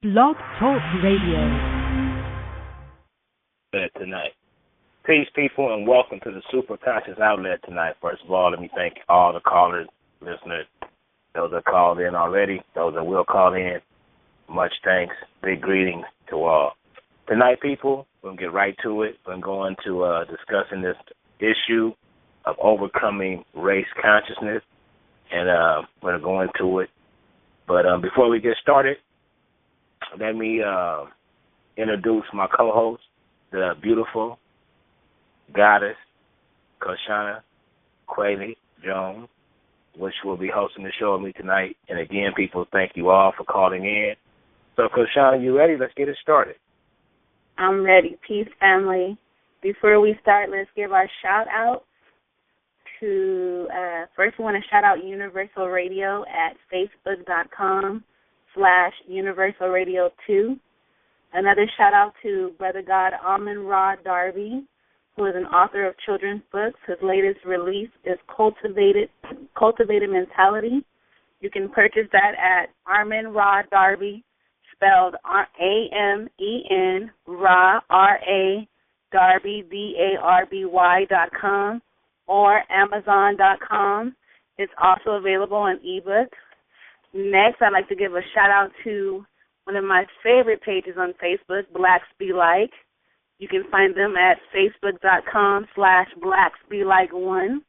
Blog Talk Radio. Tonight. Peace, people, and welcome to the Super Conscious Outlet tonight. First of all, let me thank all the callers, listeners, those that called in already, those that will call in. Much thanks. Big greetings to all. Tonight, people, we're going to get right to it. We're going to go into discussing this issue of overcoming race consciousness, and we're going to go into it. But before we get started, let me introduce my co-host, the beautiful goddess, Koshana Quayle Jones, which will be hosting the show with me tonight. And again, people, thank you all for calling in. So, Koshana, you ready? Let's get it started. I'm ready. Peace, family. Before we start, let's give our shout-out to, first we want to shout out Universal Radio at facebook.com/Universal Radio 2. Another shout-out to Brother God Amen-Ra Darby, who is an author of children's books. His latest release is Cultivated Mentality. You can purchase that at Amen-Ra Darby, spelled A-M-E-N, Ra, R-A, Darby, D-A-R-B-Y.com, or Amazon.com. It's also available on ebook. Next, I'd like to give a shout-out to one of my favorite pages on Facebook, Blacks Be Like. You can find them at facebook.com/BlacksBeLike1.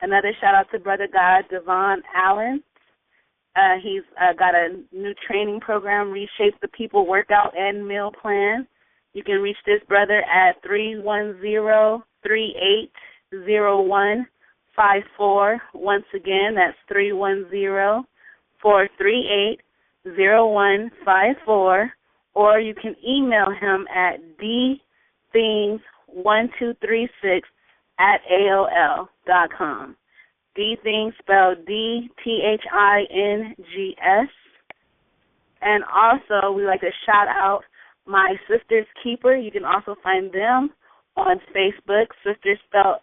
Another shout-out to Brother God Devon Allen. He's got a new training program, Reshape the People Workout and Meal Plan. You can reach this brother at 310-3801-54. Once again, that's 310-438-0154, or you can email him at dthings1236@aol.com. dthings spelled D-Things. And also, we like to shout out my Sisters Keeper. You can also find them on Facebook. Sisters spelled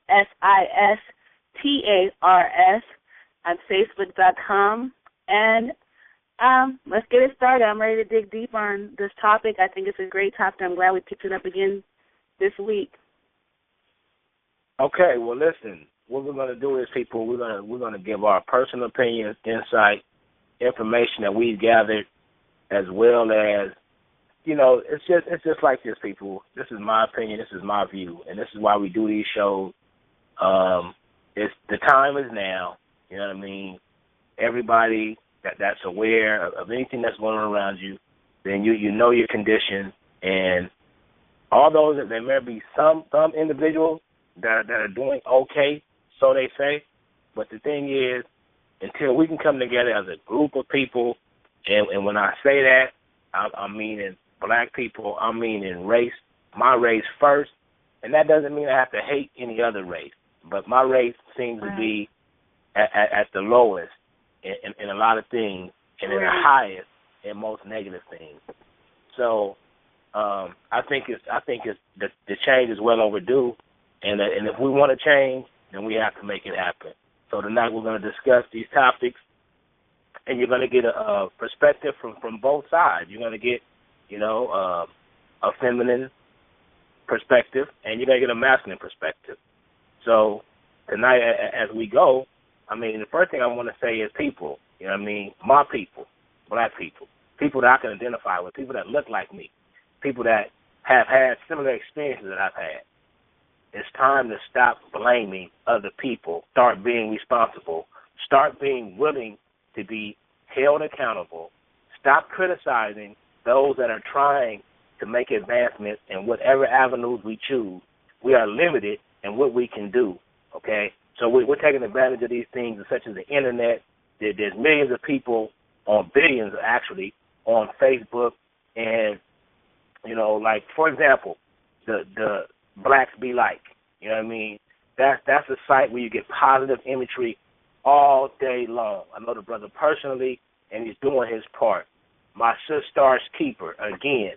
SISTARS on Facebook.com. And let's get it started. I'm ready to dig deep on this topic. I think it's a great topic. I'm glad we picked it up again this week. Okay, well, listen. What we're going to do is, people, we're going to give our personal opinions, insight, information that we've gathered, as well as, you know, it's just like this, people. This is my opinion. This is my view, and this is why we do these shows. It's the time is now. You know what I mean? Everybody that's aware of anything that's going on around you, then you know your condition. And although that there may be some individuals that are doing okay, so they say, but the thing is, until we can come together as a group of people, and when I say that, I'm meaning black people, I'm meaning race, my race first, and that doesn't mean I have to hate any other race, but my race seems to be at the lowest in a lot of things, and in the highest in most negative things. So I think the change is well overdue, and if we want to change, then we have to make it happen. So tonight we're going to discuss these topics, and you're going to get a perspective from both sides. You're going to get, you know, a feminine perspective, and you're going to get a masculine perspective. So tonight, as we go, I mean, the first thing I want to say is people, you know what I mean, my people, black people that I can identify with, people that look like me, people that have had similar experiences that I've had. It's time to stop blaming other people, start being responsible, start being willing to be held accountable, stop criticizing those that are trying to make advancements in whatever avenues we choose. We are limited in what we can do, okay? So we're taking advantage of these things such as the Internet. There's millions of people, billions actually, on Facebook. And, you know, like, for example, the Blacks Be Like, you know what I mean? That's a site where you get positive imagery all day long. I know the brother personally, and he's doing his part. My Sisters Keeper, again,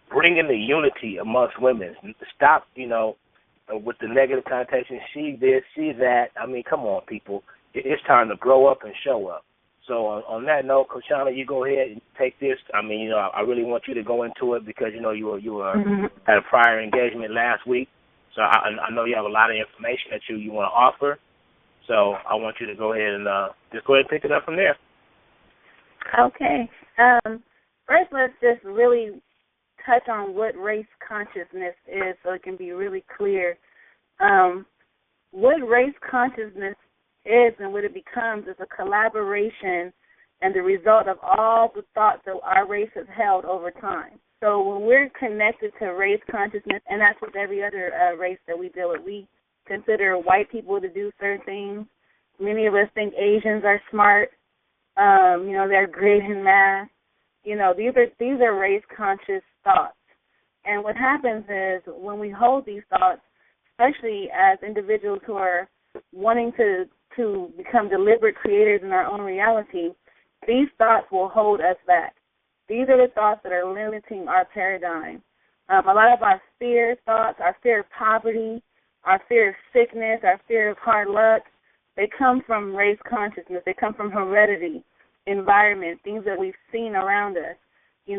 bringing the unity amongst women. Stop, you know, with the negative connotation, she this, she that. I mean, come on, people. It's time to grow up and show up. So on that note, Koshana, you go ahead and take this. I mean, I really want you to go into it because you were had a prior engagement last week. So I know you have a lot of information that you want to offer. So I want you to go ahead and just go ahead and pick it up from there. Okay. First, let's just really touch on what race consciousness is so it can be really clear. What race consciousness is and what it becomes is a collaboration and the result of all the thoughts that our race has held over time. So when we're connected to race consciousness, and that's with every other race that we deal with, we consider white people to do certain things. Many of us think Asians are smart. They're great in math. These are race conscious thoughts. And what happens is when we hold these thoughts, especially as individuals who are wanting to become deliberate creators in our own reality, these thoughts will hold us back. These are the thoughts that are limiting our paradigm. A lot of our fear thoughts, our fear of poverty, our fear of sickness, our fear of hard luck, they come from race consciousness. They come from heredity, environment, things that we've seen around us. We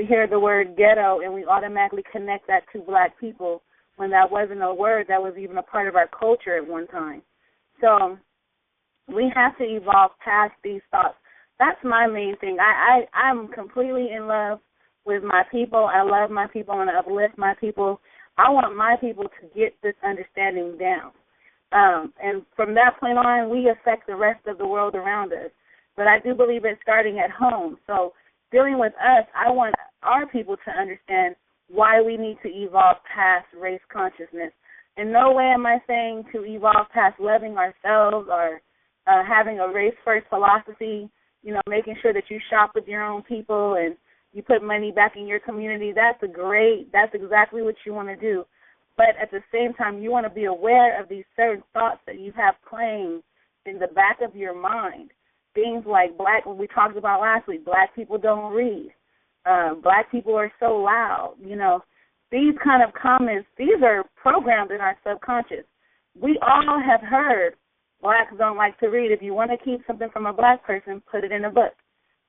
hear the word ghetto and we automatically connect that to black people when that wasn't a word that was even a part of our culture at one time. So we have to evolve past these thoughts. That's my main thing. I'm completely in love with my people. I love my people. I want to uplift my people. I want my people to get this understanding down. And from that point on, we affect the rest of the world around us. But I do believe it's starting at home. So dealing with us, I want our people to understand why we need to evolve past race consciousness. In no way am I saying to evolve past loving ourselves or having a race-first philosophy, making sure that you shop with your own people and you put money back in your community. That's exactly what you want to do. But at the same time, you want to be aware of these certain thoughts that you have playing in the back of your mind. Things like what we talked about last week, black people don't read. Black people are so loud. These kind of comments, these are programmed in our subconscious. We all have heard blacks don't like to read. If you want to keep something from a black person, put it in a book.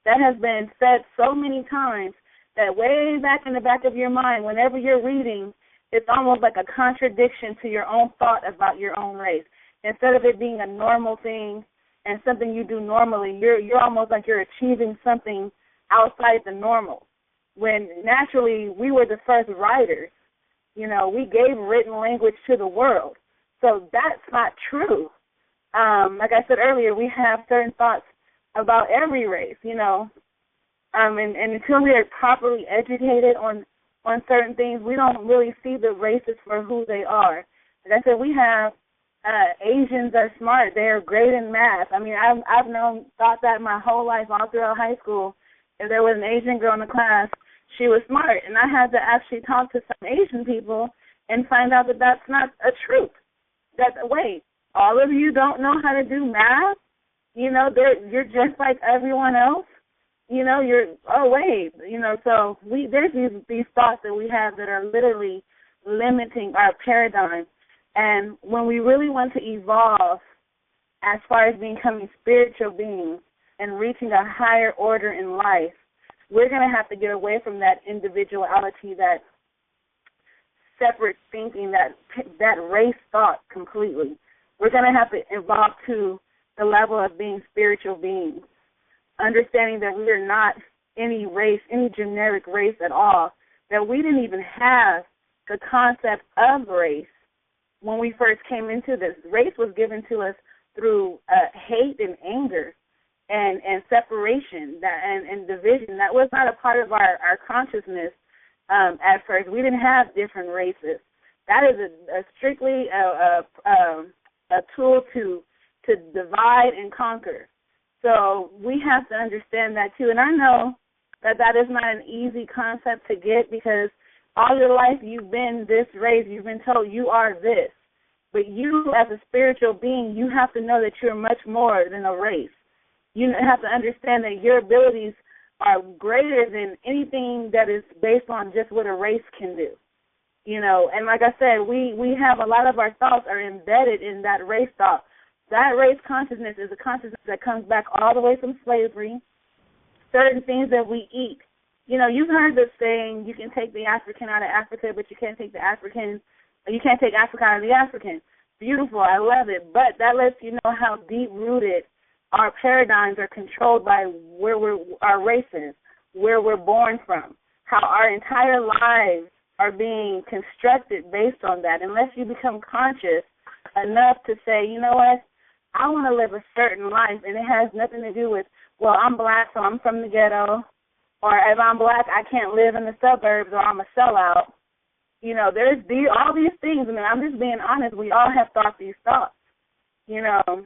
That has been said so many times that way back in the back of your mind, whenever you're reading, it's almost like a contradiction to your own thought about your own race. Instead of it being a normal thing and something you do normally, you're almost like you're achieving something outside the normal. When naturally we were the first writers, we gave written language to the world. So that's not true. Like I said earlier, we have certain thoughts about every race, and until we are properly educated on certain things, we don't really see the races for who they are. Like I said, we have Asians are smart. They are great in math. I mean, I've thought that my whole life, all throughout high school. If there was an Asian girl in the class, she was smart. And I had to actually talk to some Asian people and find out that that's not a truth. Wait, all of you don't know how to do math? You're just like everyone else? So there's these thoughts that we have that are literally limiting our paradigm. And when we really want to evolve as far as becoming spiritual beings and reaching a higher order in life, we're going to have to get away from that individuality, that separate thinking, that race thought completely. We're going to have to evolve to the level of being spiritual beings, understanding that we are not any race, any generic race at all, that we didn't even have the concept of race when we first came into this. Race was given to us through hate and anger and separation and division. That was not a part of our consciousness at first. We didn't have different races. That is a strictly a tool to divide and conquer. So we have to understand that too. And I know that is not an easy concept to get because all your life you've been this race. You've been told you are this. But you as a spiritual being, you have to know that you're much more than a race. You have to understand that your abilities are greater than anything that is based on just what a race can do. And like I said, we have a lot of our thoughts are embedded in that race thought. That race consciousness is a consciousness that comes back all the way from slavery, certain things that we eat. You know, you've heard the saying, you can take the African out of Africa, but you can't take Africa out of the African. Beautiful, I love it. But that lets you know how deep-rooted our paradigms are controlled by our races, where we're born from, how our entire lives are being constructed based on that. Unless you become conscious enough to say, you know what, I want to live a certain life, and it has nothing to do with, well, I'm black, so I'm from the ghetto, or if I'm black, I can't live in the suburbs, or I'm a sellout. You know, there's all these things. I mean, I'm just being honest. We all have thought these thoughts. You know,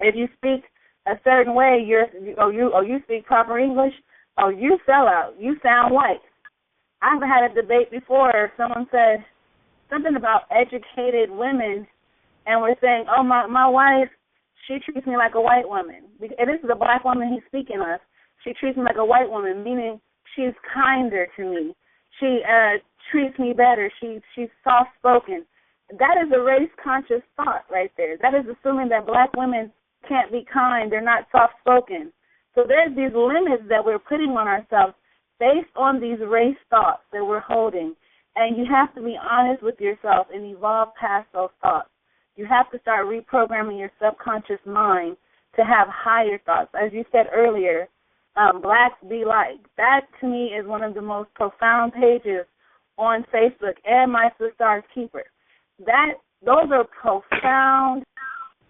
if you speak a certain way, you speak proper English, you sell out. You sound white. I've had a debate before. Someone said something about educated women, and we're saying, oh, my wife, she treats me like a white woman. And this is a black woman he's speaking of. She treats me like a white woman, meaning she's kinder to me. She treats me better. She's soft-spoken. That is a race-conscious thought right there. That is assuming that black women can't be kind. They're not soft-spoken. So there's these limits that we're putting on ourselves based on these race thoughts that we're holding. And you have to be honest with yourself and evolve past those thoughts. You have to start reprogramming your subconscious mind to have higher thoughts. As you said earlier, blacks be like. That, to me, is one of the most profound pages on Facebook and My Sister's Keeper. Those are profound,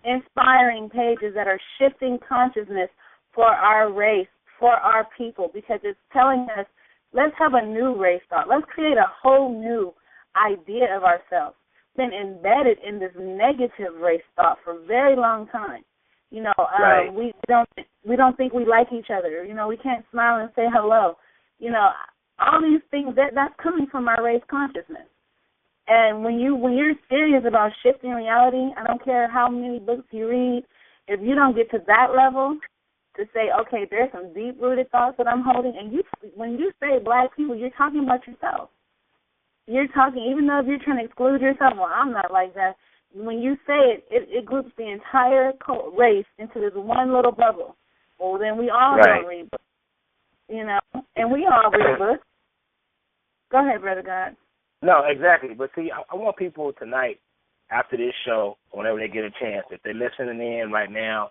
inspiring pages that are shifting consciousness for our race, for our people, because it's telling us, let's have a new race thought. Let's create a whole new idea of ourselves. Been embedded in this negative race thought for a very long time. You know, right. we don't think we like each other. You know, we can't smile and say hello. You know, all these things that's coming from our race consciousness. And when you're serious about shifting reality, I don't care how many books you read, if you don't get to that level to say, okay, there's some deep-rooted thoughts that I'm holding, and when you say black people, you're talking about yourself. You're talking, even though if you're trying to exclude yourself, well, I'm not like that. When you say it groups the entire race into this one little bubble. Well, then we all don't read books, you know, and we all read books. Go ahead, Brother God. No, exactly. But see, I want people tonight, after this show, whenever they get a chance, if they're listening in right now,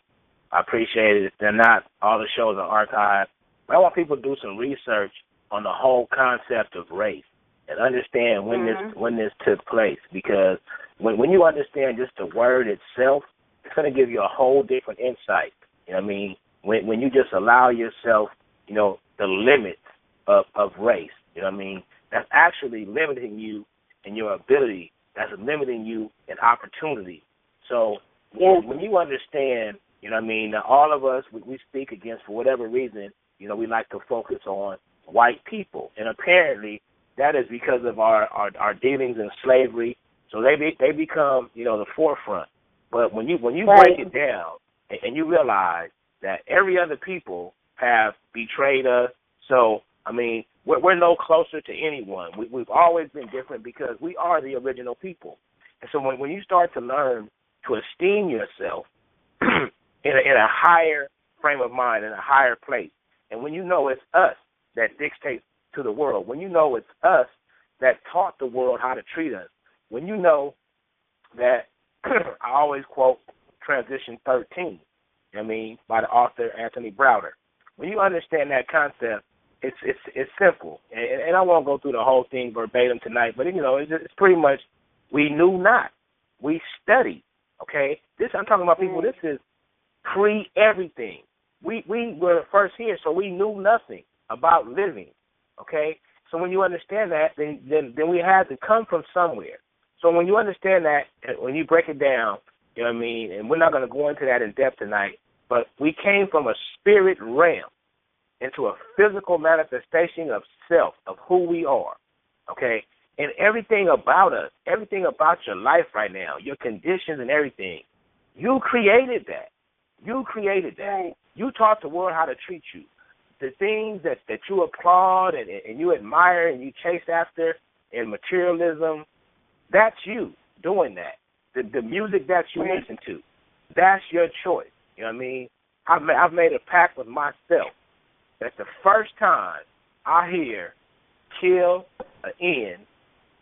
I appreciate it. If they're not, all the shows are archived. But I want people to do some research on the whole concept of race and understand when this took place. Because when you understand just the word itself, it's going to give you a whole different insight. You know what I mean? When you just allow yourself, you know, the limits of race, you know what I mean? That's actually limiting you in your ability. That's limiting you in opportunity. So when you understand, you know what I mean, that all of us, we speak against, for whatever reason, you know, we like to focus on white people. And apparently that is because of our dealings in slavery. So they become, you know, the forefront. But when you break it down and you realize that every other people have betrayed us, so, I mean, we're no closer to anyone. We've always been different because we are the original people. And so when you start to learn to esteem yourself in a higher frame of mind, in a higher place, and when you know it's us that dictates to the world, when you know it's us that taught the world how to treat us, when you know that, I always quote Transition 13, you know what I mean, by the author Anthony Browder. When you understand that concept, it's simple, and I won't go through the whole thing verbatim tonight, but, you know, it's pretty much, we knew not. We studied, okay? I'm talking about people, this is pre-everything. We were first here, so we knew nothing about living, okay? So when you understand that, then we had to come from somewhere. So when you understand that, when you break it down, you know what I mean, and we're not going to go into that in depth tonight, but we came from a spirit realm into a physical manifestation of self, of who we are, okay? And everything about us, everything about your life right now, your conditions and everything, you created that. You created that. Right. You taught the world how to treat you. The things that you applaud and you admire and you chase after in materialism, that's you doing that. The music that you listen to, That's your choice. You know what I mean? I've made a pact with myself that the first time I hear kill an end,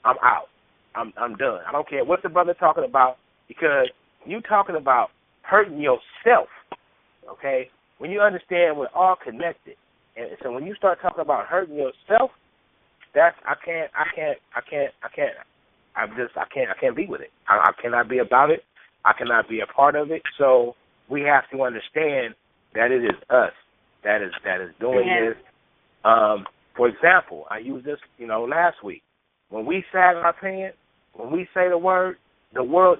I'm out. I'm done. I don't care what the brother talking about, because you talking about hurting yourself, okay? When you understand we're all connected, and so when you start talking about hurting yourself, that's I can't be with it. I cannot be about it. I cannot be a part of it. So we have to understand that it is us that is doing this. For example, I used this, last week. When we sag our pants, when we say the world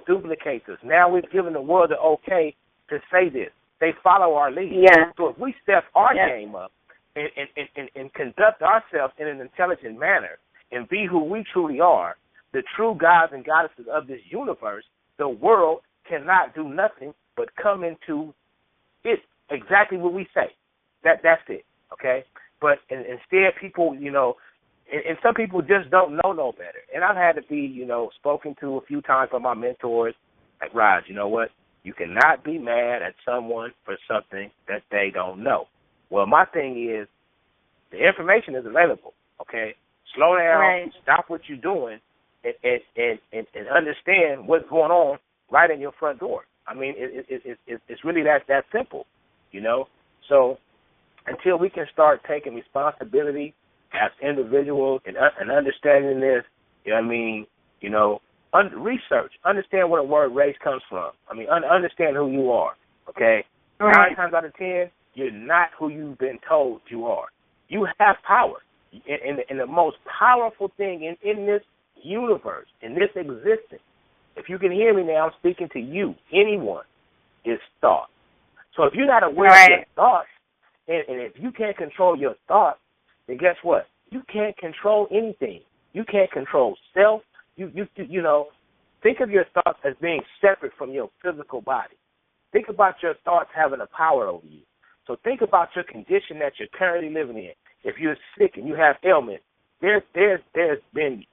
duplicates us. Now we've given the world the okay to say this. They follow our lead. Yeah. So if we step our game up and conduct ourselves in an intelligent manner and be who we truly are, the true gods and goddesses of this universe, the world cannot do nothing but come into it exactly what we say. That's it, okay? But instead people, and some people just don't know no better. And I've had to be, spoken to a few times by my mentors, like, Raj, you know what? You cannot be mad at someone for something that they don't know. Well, my thing is, the information is available, okay? Slow down, right. Stop what you're doing, and understand what's going on right in your front door. I mean, it's really that simple, So until we can start taking responsibility as individuals and understanding this, research, understand where the word race comes from. I mean, understand who you are, okay? Right. 9 times out of 10, you're not who you've been told you are. You have power. And the most powerful thing in this universe, in this existence, if you can hear me now, I'm speaking to you, anyone, is thought. So if you're not aware of your thoughts, and if you can't control your thoughts, then guess what? You can't control anything. You can't control self. Think of your thoughts as being separate from your physical body. Think about your thoughts having a power over you. So think about your condition that you're currently living in. If you're sick and you have ailments, there's been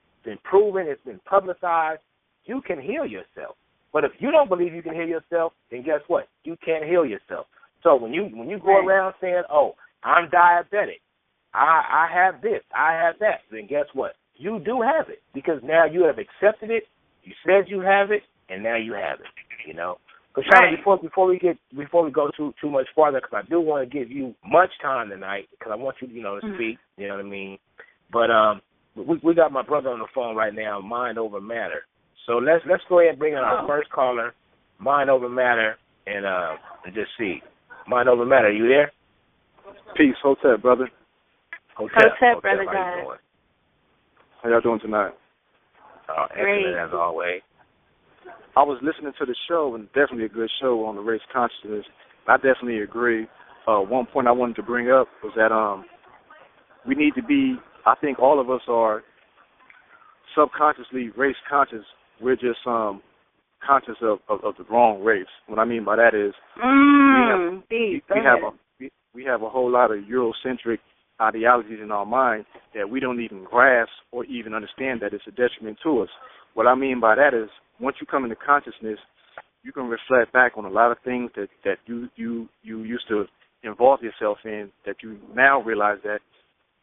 proven, it's been publicized, you can heal yourself. But if you don't believe you can heal yourself, then guess what? You can't heal yourself. So when you go around saying, "Oh, I'm diabetic, I have this, I have that," then guess what? You do have it, because now you have accepted it. You said you have it, and now you have it. But Shauna, before we go too much farther, because I do want to give you much time tonight, because I want you to speak. You know what I mean? But we got my brother on the phone right now, Mind Over Matter. So let's go ahead and bring in our first caller, Mind Over Matter, and just see. Mind Over Matter, you there? Peace, Hotep, brother. Hotep, brother God. How y'all doing tonight? Excellent as always. I was listening to the show, and definitely a good show on the race consciousness. I definitely agree. One point I wanted to bring up was that we need to be, I think all of us are subconsciously race conscious. We're just conscious of the wrong race. What I mean by that is we have a whole lot of Eurocentric ideologies in our mind that we don't even grasp or even understand that it's a detriment to us. What I mean by that is, once you come into consciousness, you can reflect back on a lot of things that you used to involve yourself in, that you now realize that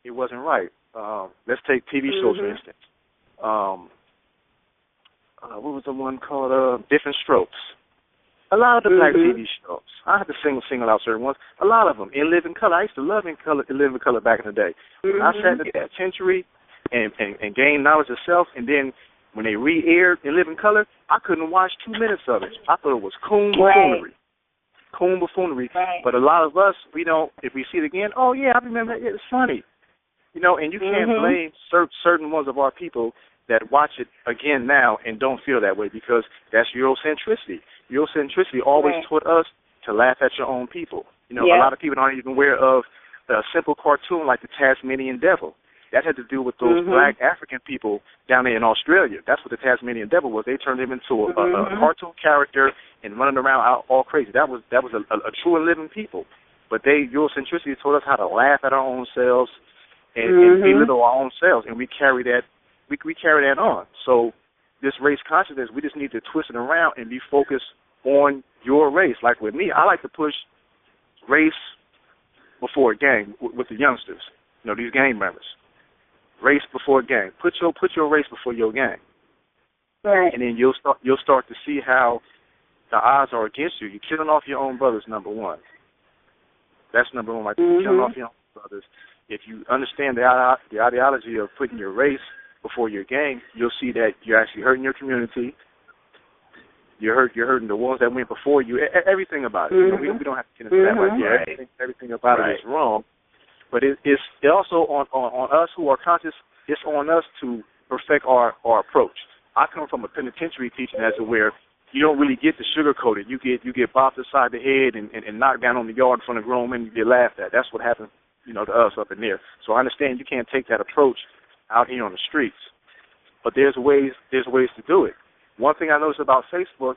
it wasn't right. Let's take TV shows, for instance. What was the one called? Different Strokes. A lot of the black TV shows. I had to single out certain ones. A lot of them. In Living Color. I used to love In Living Color back in the day. When I sat in the penitentiary and gained knowledge of self, and then when they re-aired In Living Color, I couldn't watch 2 minutes of it. I thought it was coon buffoonery. Coon buffoonery. Right. But a lot of us, we don't, if we see it again, oh, yeah, I remember that. It's funny. And you can't blame certain ones of our people that watch it again now and don't feel that way, because that's Eurocentricity. Eurocentricity always taught us to laugh at your own people. A lot of people aren't even aware of a simple cartoon like the Tasmanian Devil. That had to do with those black African people down there in Australia. That's what the Tasmanian Devil was. They turned him into a cartoon character and running around all crazy. That was a true and living people. But Eurocentricity taught us how to laugh at our own selves and belittle our own selves, and we carry that. We carry that on. So this race consciousness, we just need to twist it around and be focused on your race. Like with me, I like to push race before gang with the youngsters. You know, these gang members. Race before gang. Put your race before your gang. Right. And then you'll start to see how the odds are against you. You're killing off your own brothers, number one. That's number one, right? You're killing off your own brothers. If you understand the ideology of putting your race before your gang, you'll see that you're actually hurting your community. You're hurting the ones that went before you. Everything about it. You know, we don't have to get into that right there. Everything about it is wrong. But it's also on us who are conscious. It's on us to perfect our approach. I come from a penitentiary teaching as to where you don't really get to sugarcoat it. You get bopped aside the head and knocked down on the yard in front of grown men and you get laughed at. That's what happened, you know, to us up in there. So I understand you can't take that approach out here on the streets. But there's ways to do it. One thing I noticed about Facebook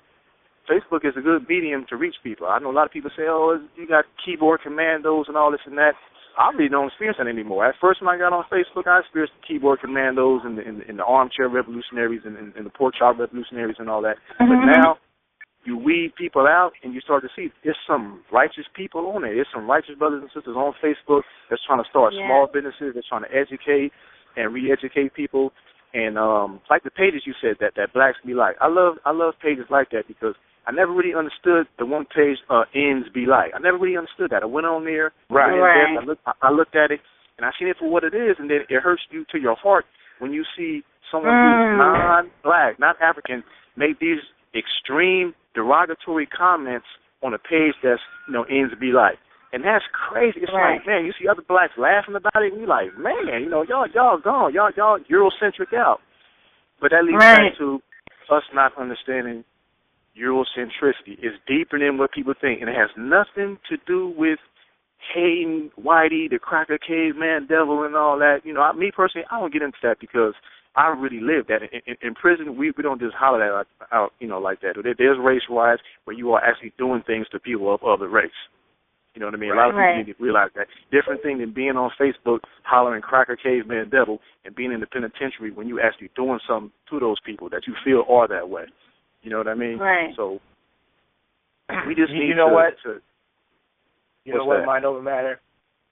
is a good medium to reach people. I know a lot of people say, oh, you got keyboard commandos and all this and that. I really don't experience that anymore. At first, when I got on Facebook, I experienced the keyboard commandos and the armchair revolutionaries and the pork chop revolutionaries and all that. But now, you weed people out and you start to see there's some righteous people on there. There's some righteous brothers and sisters on Facebook that's trying to start small businesses. They're trying to educate and re-educate people. And like the pages you said that Blacks Be Like. I love pages like that because I never really understood the one page ends be like. I never really understood that. I went on there, I looked at it, and I seen it for what it is, and then it hurts you to your heart when you see someone who's non-black, not African, make these extreme derogatory comments on a page that's, you know, ends be like. And that's crazy. It's like, man, you see other blacks laughing about it, and you're like, man, you know, y'all gone. Y'all Eurocentric out. But that leads back to us not understanding Eurocentricity. It's deeper than what people think, and it has nothing to do with hating Whitey, the cracker caveman devil, and all that. You know, me personally, I don't get into that because I really live that. In prison, we don't just holler that out, you know, like that. There's race riots where you are actually doing things to people of other race. You know what I mean? A lot of people need to realize that. Different thing than being on Facebook hollering cracker caveman devil and being in the penitentiary when you actually doing something to those people that you feel are that way. You know what I mean? Right. So we just need you know to what might over matter?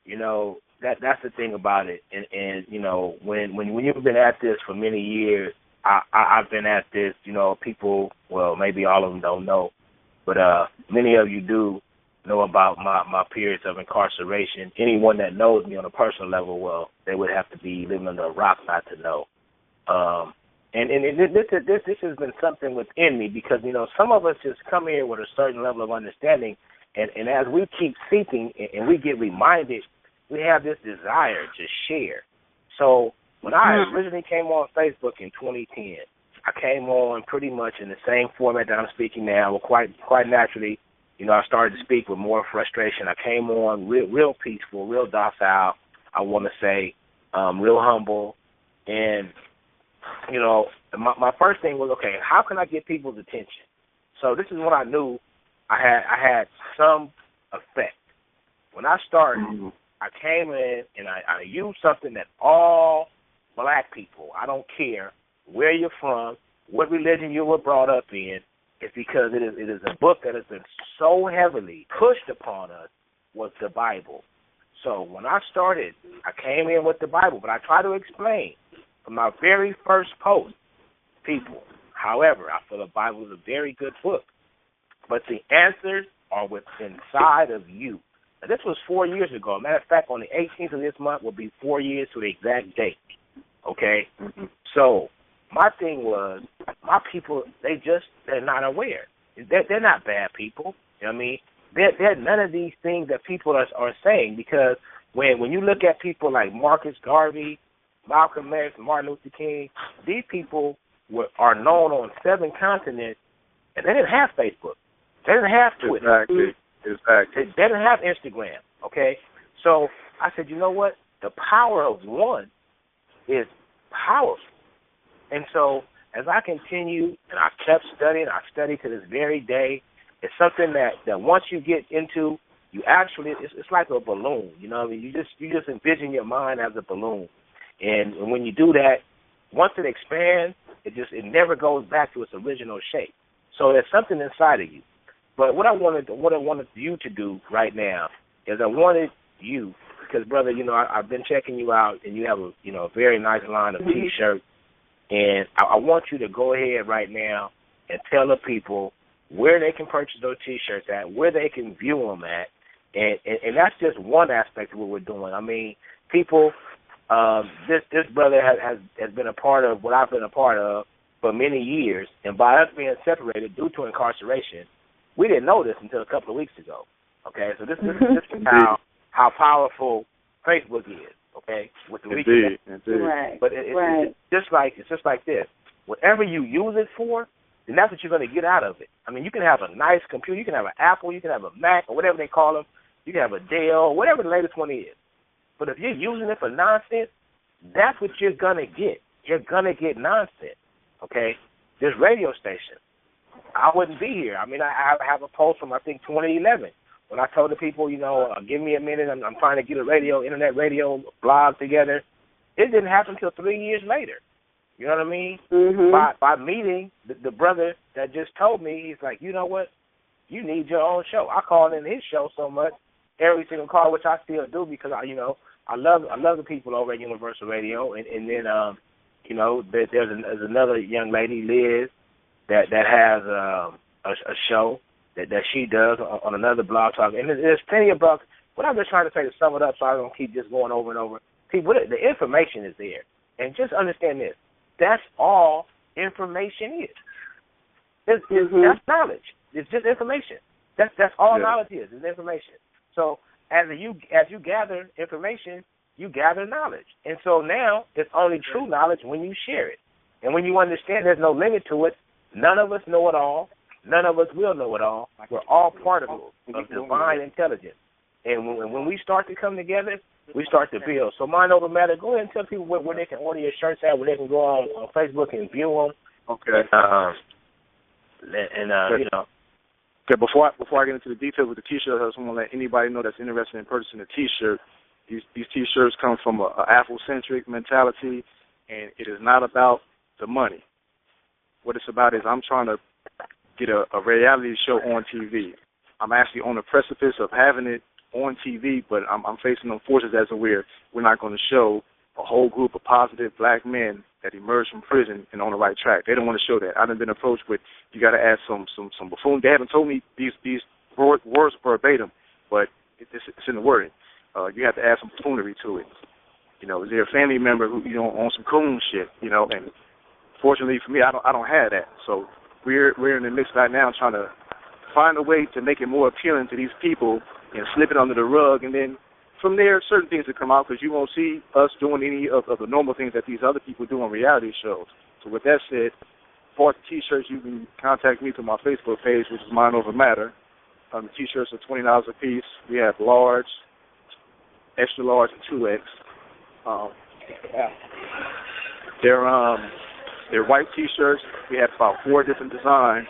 You know, that's the thing about it. And you know, when you've been at this for many years, I've been at this, you know, people, well, maybe all of them don't know, but many of you do know about my periods of incarceration. Anyone that knows me on a personal level, well, they would have to be living under a rock not to know. And this has been something within me because, you know, some of us just come here with a certain level of understanding, and as we keep seeking and we get reminded, we have this desire to share. So when I originally came on Facebook in 2010, I came on pretty much in the same format that I'm speaking now, well, quite naturally. You know, I started to speak with more frustration. I came on real peaceful, real docile, I want to say, real humble. And, you know, my first thing was, okay, how can I get people's attention? So this is when I knew I had some effect. When I started, I came in and I used something that all black people, I don't care where you're from, what religion you were brought up in, it's because it is a book that has been so heavily pushed upon us was the Bible. So when I started, I came in with the Bible, but I try to explain from my very first post, people. However, I feel the Bible is a very good book, but the answers are within inside of you. Now, this was 4 years ago. Matter of fact, on the 18th of this month will be 4 years to the exact date. Okay? So my thing was, my people, they're not aware. They're not bad people. You know what I mean? They're none of these things that people are saying, because when you look at people like Marcus Garvey, Malcolm X, Martin Luther King, these people are known on 7 continents, and they didn't have Facebook. They didn't have Twitter. Exactly. They didn't have Instagram, okay? So I said, you know what? The power of one is powerful. And so as I continued and I kept studying, I studied to this very day. It's something that once you get into, you actually, it's like a balloon, you know what I mean? You just envision your mind as a balloon. And when you do that, once it expands, it never goes back to its original shape. So there's something inside of you. But what I wanted you to do right now is I wanted you, because brother, I've been checking you out, and you have a very nice line of T-shirts, and I want you to go ahead right now and tell the people where they can purchase those T-shirts at, where they can view them at, and that's just one aspect of what we're doing. I mean, people, this brother has been a part of what I've been a part of for many years, and by us being separated due to incarceration, we didn't know this until a couple of weeks ago. Okay, so this is how powerful Facebook is. Okay, with the indeed. Right. But it's just like this. Whatever you use it for, then that's what you're going to get out of it. I mean, you can have a nice computer, you can have an Apple, you can have a Mac, or whatever they call them. You can have a Dell, whatever the latest one is. But if you're using it for nonsense, that's what you're going to get. You're going to get nonsense. Okay, this radio station, I wouldn't be here. I mean, I have a post from, I think, 2011 when I told the people, give me a minute. I'm trying to get a internet radio blog together. It didn't happen until 3 years later. You know what I mean? Mm-hmm. By meeting the brother that just told me, he's like, you know what? You need your own show. I call in his show so much, every single call, which I still do because I love the people over at Universal Radio, and then there's another young lady, Liz, that has a show that she does on another blog talk, and there's plenty of blogs. What I'm just trying to say to sum it up, so I don't keep just going over and over. People, the information is there, and just understand this: that's all information is. That's knowledge. It's just information. That's all knowledge is information. So as you gather information, you gather knowledge, and so now it's only true knowledge when you share it, and when you understand there's no limit to it. None of us know it all. None of us will know it all. We're all part of divine intelligence. And when we start to come together, we start to build. So Mind Over Matter, go ahead and tell people where they can order your shirts at, where they can go on Facebook and view them. Okay. Okay, before I get into the details with the T-shirt, I just want to let anybody know that's interested in purchasing a T-shirt. These T-shirts come from an Afrocentric mentality, and it is not about the money. What it's about is I'm trying to get a reality show on TV. I'm actually on the precipice of having it on TV, but I'm facing them forces as we're not going to show a whole group of positive black men that emerged from prison and on the right track. They don't want to show that. I've been approached with, you got to add some buffoon. They haven't told me these words verbatim, but it's in the wording. You have to add some buffoonery to it. Is there a family member who on some coon shit? And fortunately for me, I don't have that. So we're in the mix right now trying to find a way to make it more appealing to these people and slip it under the rug, and then from there certain things will come out because you won't see us doing any of the normal things that these other people do on reality shows. So with that said, for the T-shirts, you can contact me through my Facebook page, which is Mind Over Matter. The T-shirts are $20 a piece. We have large, extra large, and 2X. They're white T-shirts. We have about 4 different designs,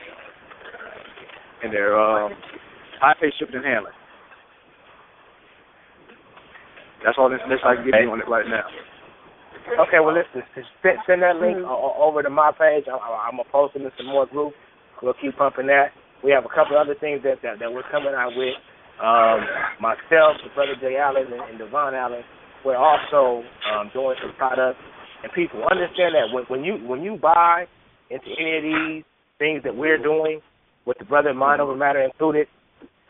and they're high-pay shipping and handling. That's all this I can give you on it right now. Okay, well, listen, send that link over to my page. I'm going to post it in some more groups. We'll keep pumping that. We have a couple other things that we're coming out with. Myself, the brother Jay Allen, and Devon Allen, we're also doing some products. And people understand that when you buy into any of these things that we're doing, with the brother Mind Over Matter included,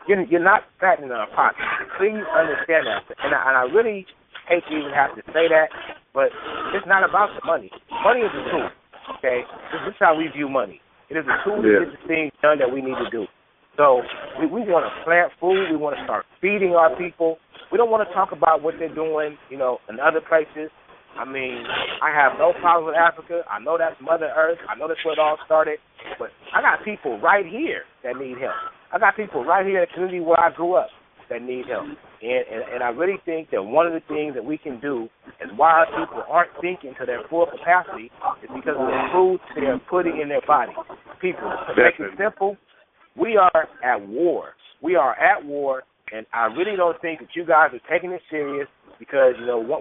you're not fattening our pocket. Please understand that. And I really hate to even have to say that, but it's not about the money. Money is a tool, okay? This is how we view money. It is a tool to get the things done that we need to do. So we want to plant food. We want to start feeding our people. We don't want to talk about what they're doing, in other places. I mean, I have no problem with Africa. I know that's Mother Earth. I know that's where it all started. But I got people right here that need help. I got people right here in the community where I grew up that need help. And I really think that one of the things that we can do is why our people aren't thinking to their full capacity is because of the food they're putting in their body. People, to make it simple, we are at war. We are at war, and I really don't think that you guys are taking it serious because,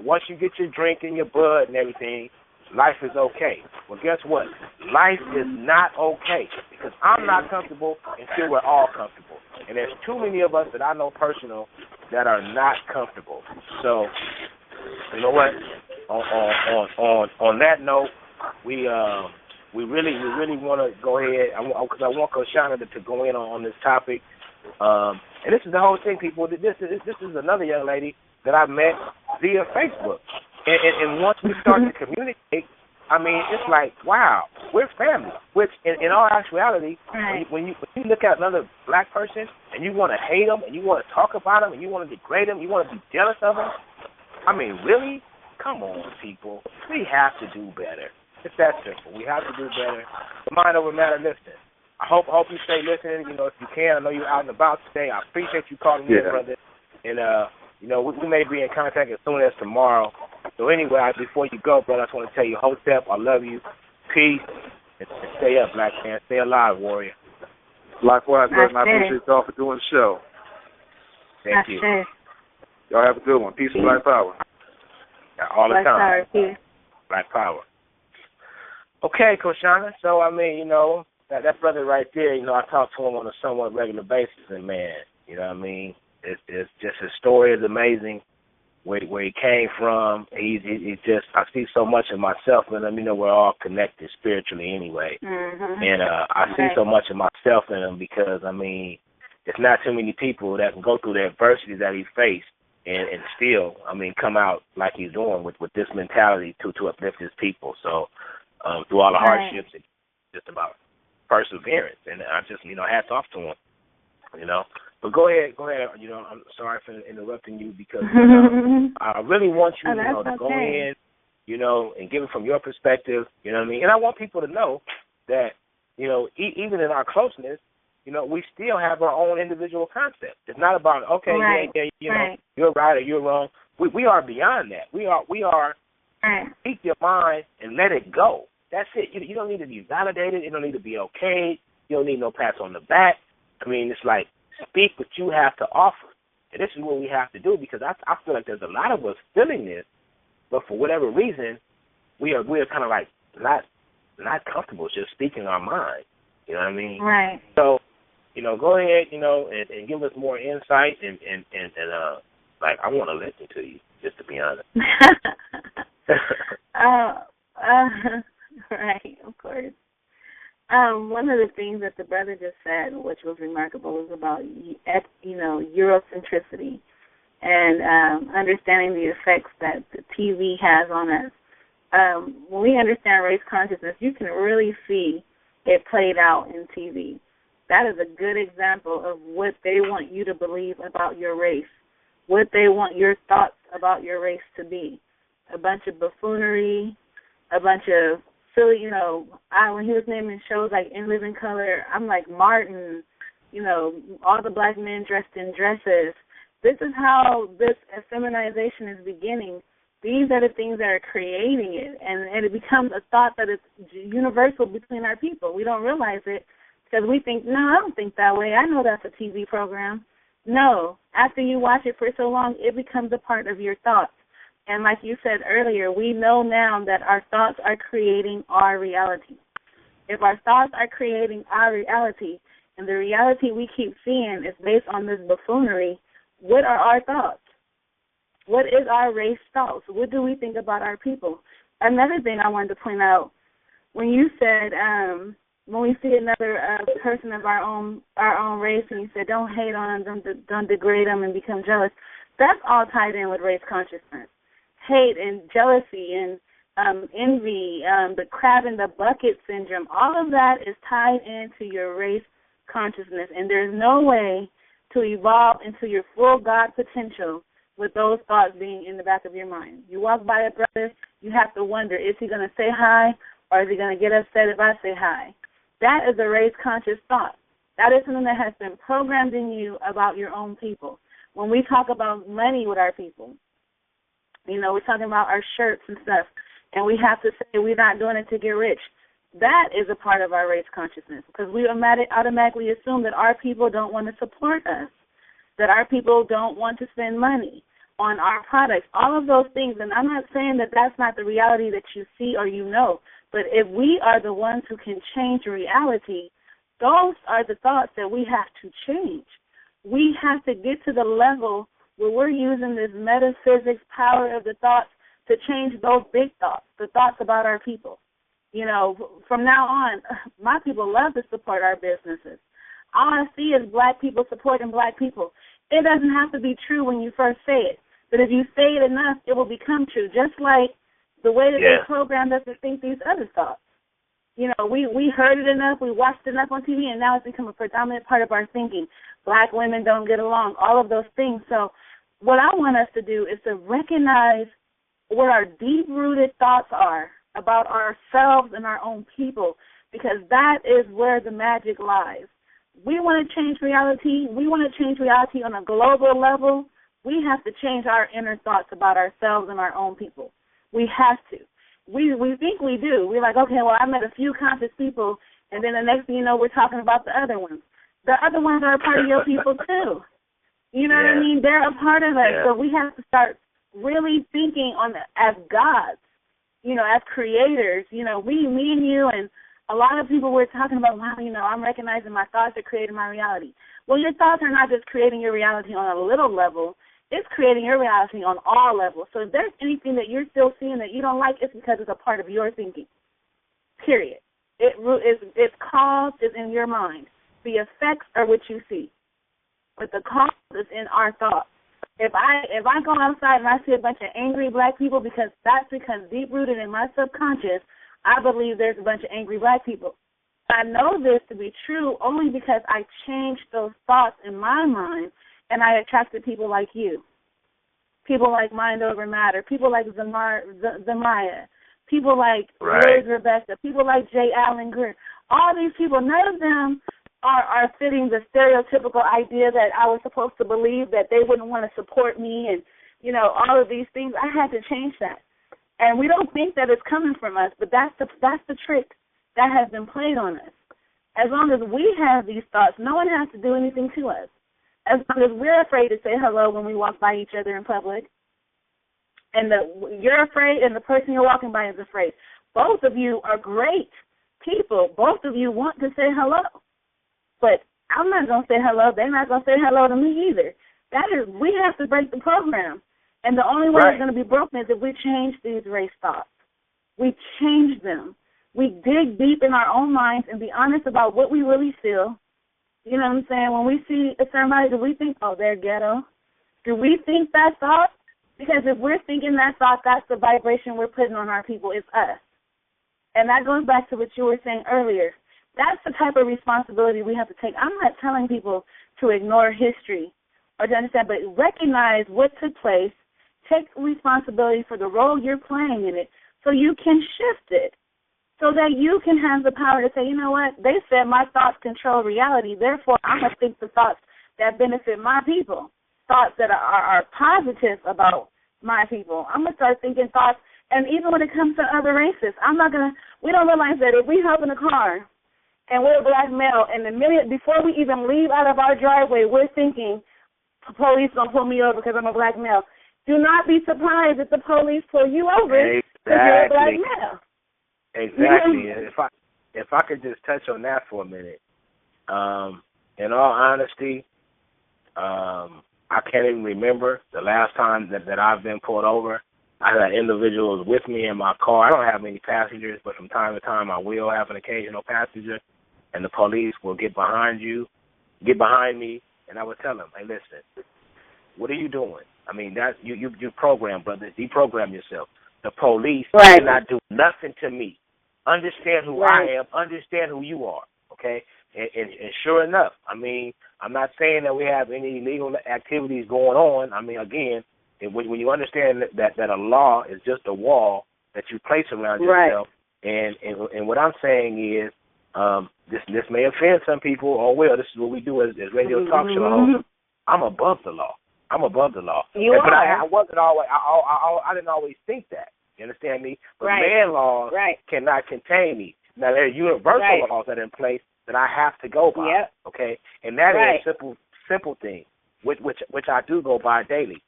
once you get your drink and your bud and everything, life is okay. Well, guess what? Life is not okay because I'm not comfortable until we're all comfortable. And there's too many of us that I know personal that are not comfortable. So, you know what? On that note, we really want to go ahead because I want Koshana to go in on this topic. And this is the whole thing, people. This is another young lady that I met via Facebook, and once we start to communicate, I mean, it's like, wow, we're family. Which, in all actuality, when you look at another black person and you want to hate them and you want to talk about them and you want to degrade them, you want to be jealous of them, I mean, really? Come on, people. We have to do better. It's that simple. We have to do better. The Mind Over Matter listening. I hope you stay listening. You know, if you can, I know you're out and about today. I appreciate you calling in, brother. And you know, we may be in contact as soon as tomorrow. So anyway, before you go, brother, I just want to tell you, Hotep, I love you. Peace. And stay up, black man. Stay alive, warrior. Likewise, brother, and I appreciate y'all for doing the show. Thank you. Y'all have a good one. Peace and black power. Yeah, all the time. Peace. Black power. Okay, Koshana. So, I mean, you know, that brother right there, you know, I talk to him on a somewhat regular basis, and, man, you know what I mean? It's just, his story is amazing. Where he came from, he's just, I see so much of myself in him. You know, we're all connected spiritually anyway. Mm-hmm. And I see so much of myself in him because, I mean, it's not too many people that can go through the adversity that he faced and still, I mean, come out like he's doing with this mentality to uplift his people. So through all the hardships, it's just about perseverance. And I just, you know, hats off to him, you know. But go ahead. You know, I'm sorry for interrupting you because I really want you, to go in, you know, and give it from your perspective. You know what I mean? And I want people to know that, you know, even in our closeness, you know, we still have our own individual concept. It's not about you know, you're right or you're wrong. We are beyond that. We are. Speak your mind and let it go. That's it. You don't need to be validated. You don't need to be okayed. You don't need no pats on the back. I mean, it's like, speak what you have to offer. And this is what we have to do because I feel like there's a lot of us feeling this, but for whatever reason, we're kind of like not comfortable just speaking our mind. You know what I mean? Right. So, you know, go ahead, you know, and give us more insight and like I want to listen to you, just to be honest. Right, of course. One of the things that the brother just said, which was remarkable, was about, you know, Eurocentricity and understanding the effects that the TV has on us. When we understand race consciousness, you can really see it played out in TV. That is a good example of what they want you to believe about your race, what they want your thoughts about your race to be. A bunch of buffoonery, a bunch of silly, you know, when he was naming shows like In Living Color, I'm like, Martin, you know, all the black men dressed in dresses. This is how this feminization is beginning. These are the things that are creating it, and it becomes a thought that is universal between our people. We don't realize it because we think, no, I don't think that way. I know that's a TV program. No, after you watch it for so long, it becomes a part of your thoughts. And like you said earlier, we know now that our thoughts are creating our reality. If our thoughts are creating our reality, and the reality we keep seeing is based on this buffoonery, what are our thoughts? What is our race thoughts? What do we think about our people? Another thing I wanted to point out, when you said, when we see another person of our own race, and you said, don't hate on them, don't degrade them and become jealous, that's all tied in with race consciousness. Hate and jealousy and envy, the crab in the bucket syndrome, all of that is tied into your race consciousness, and there's no way to evolve into your full God potential with those thoughts being in the back of your mind. You walk by a brother, you have to wonder, is he going to say hi or is he going to get upset if I say hi? That is a race conscious thought. That is something that has been programmed in you about your own people. When we talk about money with our people, you know, we're talking about our shirts and stuff, and we have to say we're not doing it to get rich. That is a part of our race consciousness because we automatically assume that our people don't want to support us, that our people don't want to spend money on our products, all of those things. And I'm not saying that that's not the reality that you see or you know, but if we are the ones who can change reality, those are the thoughts that we have to change. we have to get to the level where we're using this metaphysics power of the thoughts to change those big thoughts, the thoughts about our people. You know, from now on, my people love to support our businesses. All I see is black people supporting black people. It doesn't have to be true when you first say it, but if you say it enough, it will become true, just like the way that they programmed us to think these other thoughts. You know, we heard it enough, we watched enough on TV, and now it's become a predominant part of our thinking. Black women don't get along, all of those things. So what I want us to do is to recognize what our deep-rooted thoughts are about ourselves and our own people, because that is where the magic lies. We want to change reality. We want to change reality on a global level. We have to change our inner thoughts about ourselves and our own people. We have to. We think we do. We're like, okay, well, I met a few conscious people, and then the next thing you know, we're talking about the other ones. The other ones are a part of your people, too. You know what I mean? They're a part of us. So we have to start really thinking as gods, you know, as creators. You know, me and you, and a lot of people were talking about, wow, you know, I'm recognizing my thoughts are creating my reality. Well, your thoughts are not just creating your reality on a little level. It's creating your reality on all levels. So if there's anything that you're still seeing that you don't like, it's because it's a part of your thinking, period. Its cause is in your mind. The effects are what you see. But the cause is in our thoughts. If I go outside and I see a bunch of angry black people, because deep-rooted in my subconscious, I believe there's a bunch of angry black people. I know this to be true only because I changed those thoughts in my mind, and I attracted people like you, people like Mind Over Matter, people like Zamaya, people like Liz Rebecca, people like J. Allen Greer. All these people, none of them are fitting the stereotypical idea that I was supposed to believe, that they wouldn't want to support me, and, you know, all of these things. I had to change that. And we don't think that it's coming from us, but that's the trick that has been played on us. As long as we have these thoughts, no one has to do anything to us. As long as we're afraid to say hello when we walk by each other in public, and you're afraid and the person you're walking by is afraid. Both of you are great people. Both of you want to say hello. But I'm not going to say hello. They're not going to say hello to me either. We have to break the program. And the only way it's going to be broken is if we change these race thoughts. We change them. We dig deep in our own minds and be honest about what we really feel. You know what I'm saying? When we see somebody, do we think, oh, they're ghetto? Do we think that thought? Because if we're thinking that thought, that's the vibration we're putting on our people. It's us. And that goes back to what you were saying earlier. That's the type of responsibility we have to take. I'm not telling people to ignore history or to understand, but recognize what took place. Take responsibility for the role you're playing in it so you can shift it, so that you can have the power to say, you know what, they said my thoughts control reality, therefore I'm going to think the thoughts that benefit my people, thoughts that are positive about my people. I'm going to start thinking thoughts, and even when it comes to other races, we don't realize that if we hop in a car and we're a black male, and the minute before we even leave out of our driveway, we're thinking, the police going to pull me over because I'm a black male. Do not be surprised if the police pull you over because you're a black male. Exactly. And if I could just touch on that for a minute, in all honesty, I can't even remember the last time that I've been pulled over. I had individuals with me in my car. I don't have many passengers, but from time to time I will have an occasional passenger, and the police will get behind me, and I would tell them, hey, listen, what are you doing? I mean, that you program, brother. Deprogram yourself. The police cannot do nothing to me. Understand who I am. Understand who you are. Okay? And sure enough, I mean, I'm not saying that we have any illegal activities going on. I mean, again, when you understand that a law is just a wall that you place around yourself, and what I'm saying is, this may offend some people. Oh well, this is what we do as radio talk show hosts. I'm above the law. I'm above the law. But I wasn't always. I didn't always think that. You understand me? But man laws cannot contain me. Now there are universal laws that are in place that I have to go by. Yep. Okay, and that is a simple thing, which I do go by daily.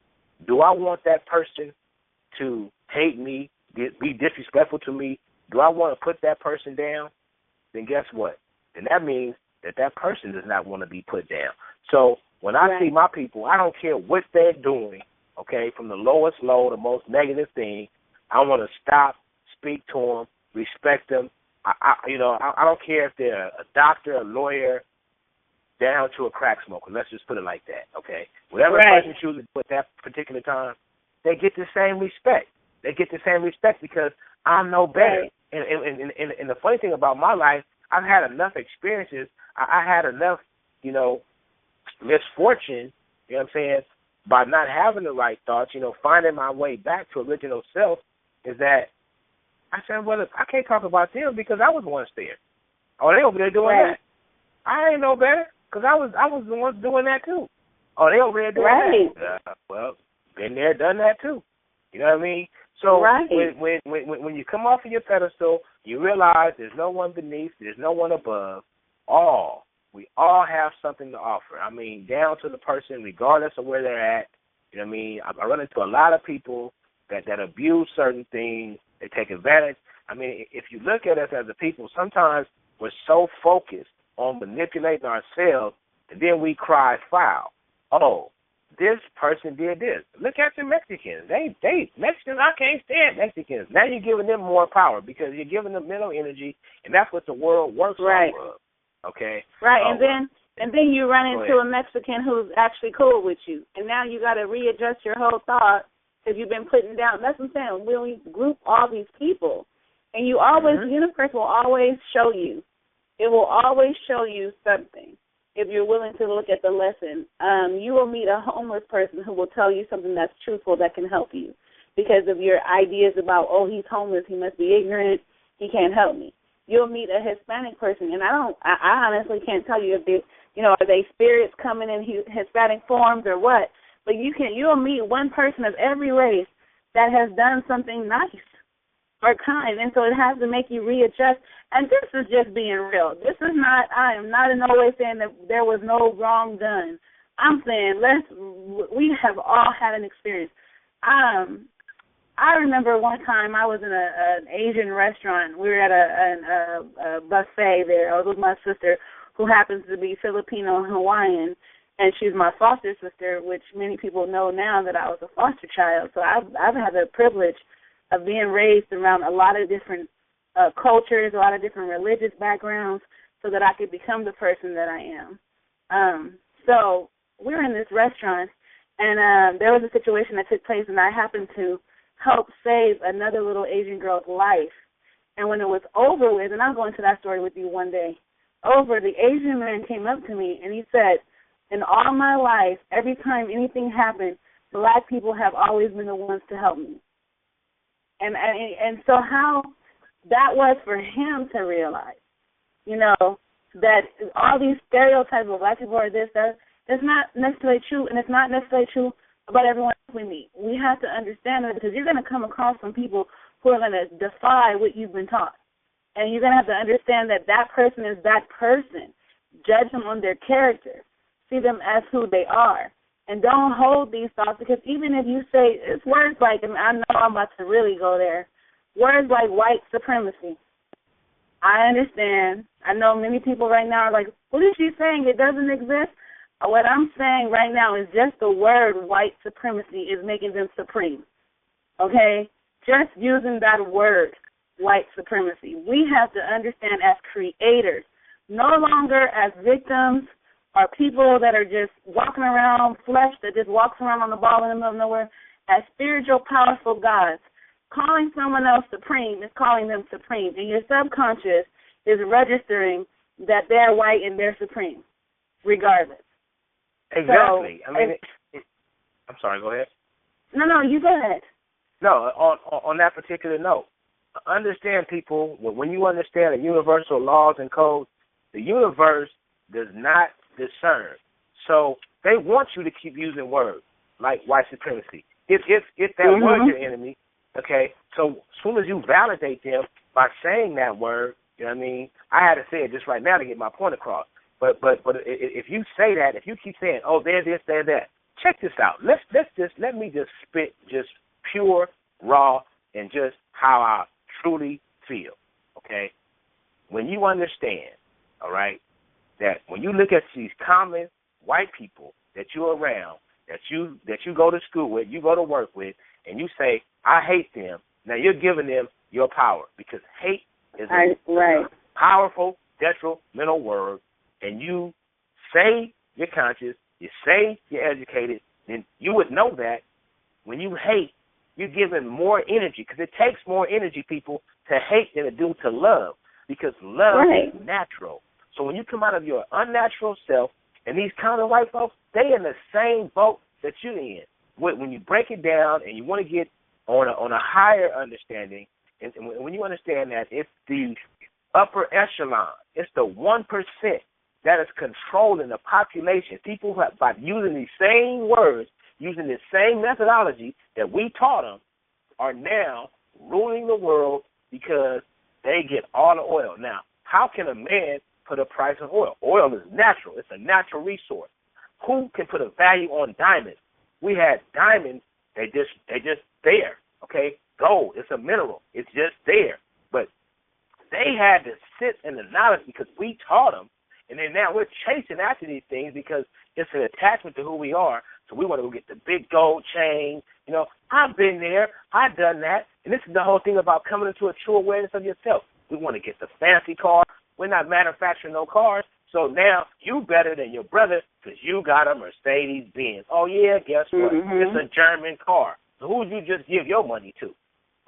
Do I want that person to hate me, be disrespectful to me? Do I want to put that person down? Then guess what? Then that means that person does not want to be put down. So when I see my people, I don't care what they're doing, okay, from the lowest low, the most negative thing, I want to stop, speak to them, respect them. I don't care if they're a doctor, a lawyer, down to a crack smoker. Let's just put it like that, okay? Whatever person chooses at that particular time, they get the same respect. They get the same respect because I'm no better. And the funny thing about my life, I've had enough experiences. I had enough, misfortune, you know what I'm saying, by not having the right thoughts, finding my way back to original self, is that I said, well, I can't talk about them because I was once there. Oh, they over there doing that. I ain't no better because I was the one doing that too. Oh, they over there doing that. Well, been there, done that too. You know what I mean? So when you come off of your pedestal, you realize there's no one beneath, there's no one above. We all have something to offer. I mean, down to the person, regardless of where they're at. You know what I mean? I run into a lot of people that abuse certain things. They take advantage. I mean, if you look at us as a people, sometimes we're so focused on manipulating ourselves, and then we cry foul. Oh, this person did this. Look at the Mexicans. They Mexicans, I can't stand Mexicans. Now you're giving them more power because you're giving them mental energy, and that's what the world works off of. Okay? Right, and then you run into a Mexican who's actually cool with you, and now you got to readjust your whole thought because you've been putting down. That's what I'm saying. When we group all these people, and you always, the universe will always show you. It will always show you something if you're willing to look at the lesson. You will meet a homeless person who will tell you something that's truthful that can help you because of your ideas about, oh, he's homeless, he must be ignorant, he can't help me. You'll meet a Hispanic person, and I honestly can't tell you if they, are they spirits coming in Hispanic forms or what, but you'll meet one person of every race that has done something nice or kind, and so it has to make you readjust. And this is just being real. I am not in no way saying that there was no wrong done. I'm saying we have all had an experience. I remember one time I was in an Asian restaurant. We were at a buffet there. I was with my sister, who happens to be Filipino and Hawaiian, and she's my foster sister, which many people know now that I was a foster child. So I've had the privilege of being raised around a lot of different cultures, a lot of different religious backgrounds, so that I could become the person that I am. So we were in this restaurant, and there was a situation that took place, and I happened to help save another little Asian girl's life. And when it was over with, and I'll go into that story with you one day, the Asian man came up to me, and he said, in all my life, every time anything happened, black people have always been the ones to help me. And so how that was for him to realize, that all these stereotypes of black people are this, that's not necessarily true, and it's not necessarily true about everyone we meet. We have to understand that because you're going to come across some people who are going to defy what you've been taught. And you're going to have to understand that that person is that person. Judge them on their character. See them as who they are. And don't hold these thoughts because even if you say, it's words like, and I know I'm about to really go there, words like white supremacy. I understand. I know many people right now are like, what is she saying? It doesn't exist? What I'm saying right now is just the word white supremacy is making them supreme. Okay? Just using that word, white supremacy. We have to understand as creators, no longer as victims or people that are just walking around, flesh that just walks around on the ball in the middle of nowhere, as spiritual, powerful gods. Calling someone else supreme is calling them supreme. And your subconscious is registering that they're white and they're supreme, regardless. Exactly. So, I'm sorry, go ahead. No, you go ahead. No, on that particular note, understand, people, when you understand the universal laws and codes, the universe does not discern. So they want you to keep using words like white supremacy. If that word your enemy, okay, so as soon as you validate them by saying that word, you know what I mean? I had to say it just right now to get my point across. But if you say that, if you keep saying, oh, they're this, they're that, check this out. Let me just spit just pure, raw, and just how I truly feel, okay? When you understand, all right, that when you look at these common white people that you're around, that you go to school with, you go to work with, and you say, I hate them, now you're giving them your power, because hate is a powerful, detrimental word, and you say you're conscious, you say you're educated, then you would know that when you hate, you're giving more energy, because it takes more energy, people, to hate than it do to love, because love is natural. So when you come out of your unnatural self, and these counter-white folks, they in the same boat that you're in. When you break it down and you want to get on a higher understanding, and when you understand that it's the upper echelon, it's the 1% that is controlling the population. People who have, by using these same words, using the same methodology that we taught them, are now ruling the world because they get all the oil. Now, how can a man put a price on oil? Oil is natural. It's a natural resource. Who can put a value on diamonds? We had diamonds, they just there, okay? Gold, it's a mineral. It's just there. But they had to sit in the knowledge because we taught them, and then now we're chasing after these things because it's an attachment to who we are. So we want to go get the big gold chain. You know, I've been there. I've done that. And this is the whole thing about coming into a true awareness of yourself. We want to get the fancy car. We're not manufacturing no cars. So now you better than your brother because you got a Mercedes-Benz. Oh, yeah, guess what? It's a German car. So who would you just give your money to?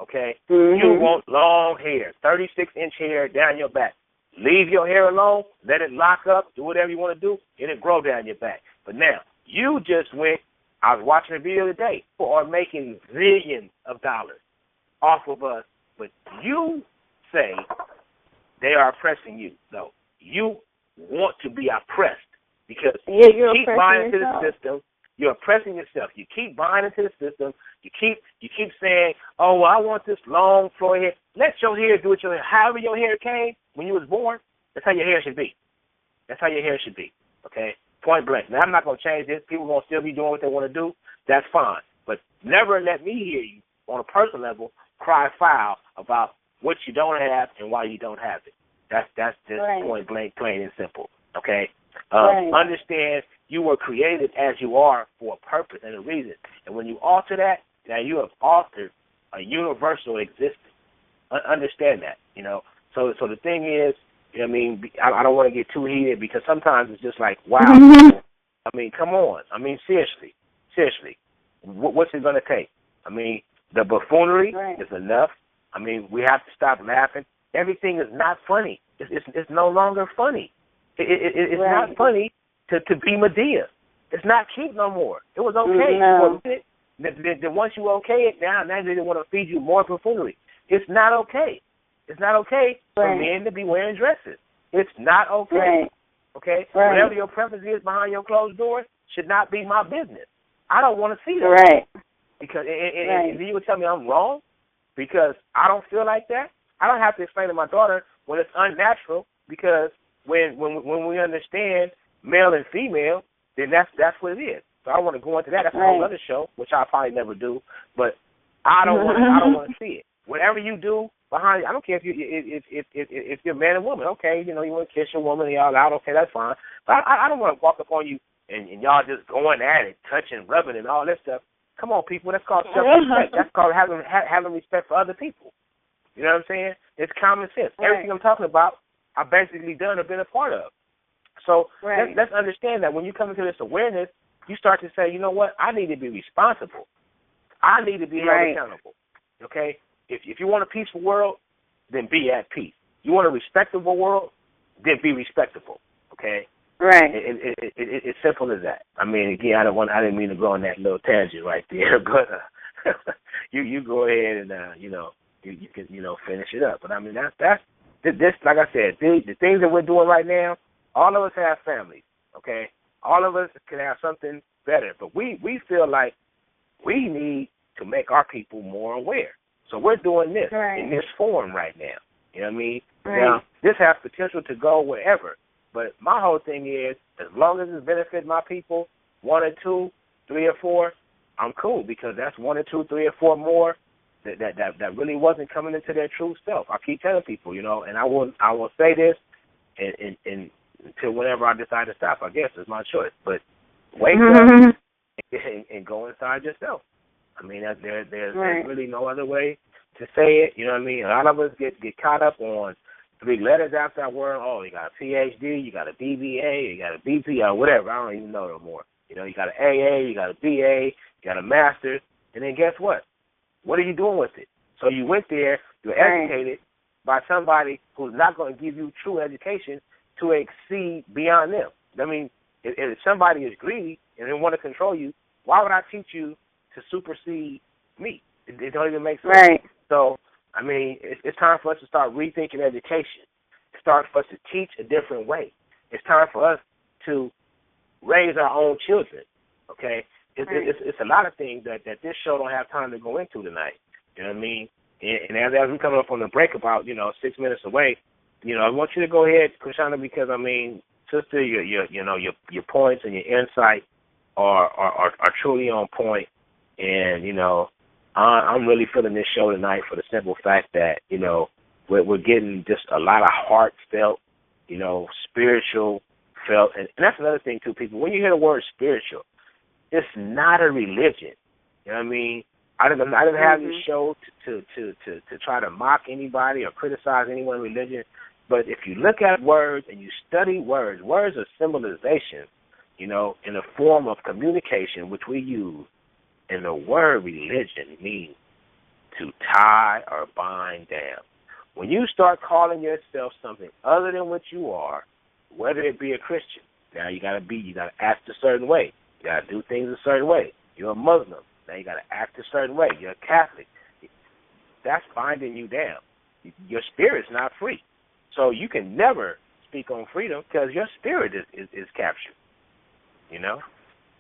Okay? You want long hair, 36-inch hair down your back. Leave your hair alone. Let it lock up. Do whatever you want to do. It'll grow down your back. But now, you just went, I was watching a video today, people are making zillions of dollars off of us. But you say they are oppressing you. No, you want to be oppressed because you keep buying into the system. You're oppressing yourself. You keep buying into the system. You keep saying, oh, well, I want this long flowing hair. Let your hair do what your hair. However your hair came when you was born, that's how your hair should be. That's how your hair should be, okay? Point blank. Now, I'm not going to change this. People are going to still be doing what they want to do. That's fine. But never let me hear you, on a personal level, cry foul about what you don't have and why you don't have it. That's just point blank, plain and simple, okay? Understand you were created as you are for a purpose and a reason. And when you alter that, now you have altered a universal existence. Understand that, you know. So the thing is, you know what I mean, I don't want to get too heated because sometimes it's just like, wow. I mean, come on. I mean, seriously. What's it going to take? I mean, the buffoonery is enough. I mean, we have to stop laughing. Everything is not funny. It's no longer funny. It's not funny to be Medea. It's not cute no more. It was okay for a minute. Then once you okay it, now they want to feed you more buffoonery. It's not okay. It's not okay for men to be wearing dresses. It's not okay. Okay? Whatever your preference is behind your closed doors should not be my business. I don't want to see that. Because and you would tell me I'm wrong because I don't feel like that. I don't have to explain to my daughter when it's unnatural because when we understand male and female, then that's what it is. So I want to go into that. That's a whole other show, which I'll probably never do. But I don't want to see it. Whatever you do behind, I don't care if you're a man and woman. Okay, you know you want to kiss your woman and y'all out. Okay, that's fine. But I don't want to walk up on you and y'all just going at it, touching, rubbing, and all that stuff. Come on, people. That's called self-respect. That's called having respect for other people. You know what I'm saying? It's common sense. Everything I'm talking about, I've basically done or been a part of. So let's understand that when you come into this awareness, you start to say, you know what? I need to be responsible. I need to be held accountable. Okay? If you want a peaceful world, then be at peace. You want a respectable world, then be respectable. Okay? Right. It's simple as that. I mean, again, I didn't mean to go on that little tangent right there, but you go ahead and you can finish it up. But I mean that's this, like I said, the things that we're doing right now. All of us have families. Okay, all of us can have something better, but we feel like we need to make our people more aware. So we're doing this in this form right now. You know what I mean? Now this has potential to go wherever. But my whole thing is, as long as it benefits my people, 1 or 2, 3 or 4, I'm cool because that's 1 or 2, 3 or 4 more that really wasn't coming into their true self. I keep telling people, and I will say this, and until whenever I decide to stop. I guess it's my choice. But wake up and go inside yourself. I mean, there's really no other way to say it. You know what I mean? A lot of us get caught up on 3 letters after that word. Oh, you got a PhD, you got a BBA, you got a BP, or whatever. I don't even know no more. You know, you got an AA, you got a BA, you got a master's, and then guess what? What are you doing with it? So you went there, you're educated by somebody who's not going to give you true education to exceed beyond them. I mean, if somebody is greedy and they want to control you, why would I teach you to supersede me? It don't even make sense. Right. So, I mean, it's time for us to start rethinking education. It's time for us to teach a different way. It's time for us to raise our own children, okay? It's a lot of things that this show don't have time to go into tonight. You know what I mean? And as we're coming up on the break about, 6 minutes away, I want you to go ahead, Krishana, because, I mean, sister, your points and your insight are truly on point. And, I'm really feeling this show tonight for the simple fact that, we're getting just a lot of heartfelt, spiritual felt. And that's another thing, too, people. When you hear the word spiritual, it's not a religion. You know what I mean? I didn't have this show to try to mock anybody or criticize anyone's religion. But if you look at words and you study words are symbolization, in a form of communication which we use. And the word religion means to tie or bind down. When you start calling yourself something other than what you are, whether it be a Christian, now you gotta act a certain way. You gotta do things a certain way. You're a Muslim, now you gotta act a certain way. You're a Catholic. That's binding you down. Your spirit's not free. So you can never speak on freedom because your spirit is captured.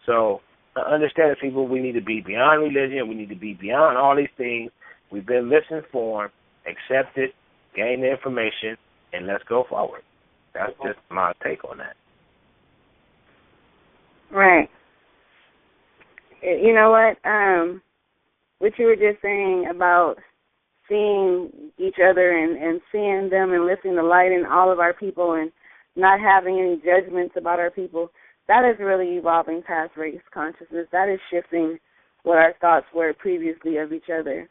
So understand that, people, we need to be beyond religion. We need to be beyond all these things. We've been misinformed. Accept it, gain the information, and let's go forward. That's just my take on that. Right. You know what? What you were just saying about seeing each other and seeing them and lifting the light in all of our people and not having any judgments about our people, that is really evolving past race consciousness. That is shifting what our thoughts were previously of each other.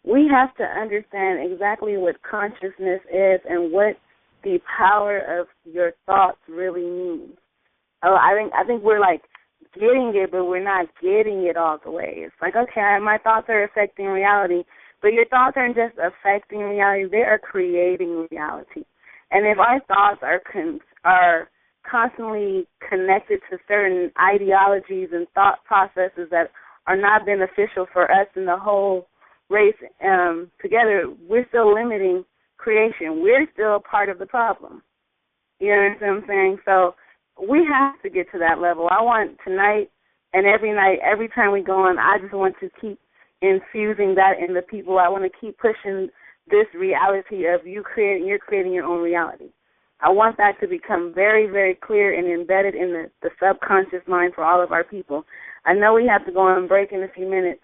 We have to understand exactly what consciousness is and what the power of your thoughts really means. I think we're like getting it, but we're not getting it all the way. It's like, okay, my thoughts are affecting reality, but your thoughts aren't just affecting reality; they are creating reality. And if our thoughts are constantly connected to certain ideologies and thought processes that are not beneficial for us and the whole race together, we're still limiting creation. We're still a part of the problem. You know what I'm saying? So we have to get to that level. I want tonight and every night, every time we go on, I just want to keep infusing that in the people. I want to keep pushing this reality of you're creating your own reality. I want that to become very, very clear and embedded in the subconscious mind for all of our people. I know we have to go on break in a few minutes,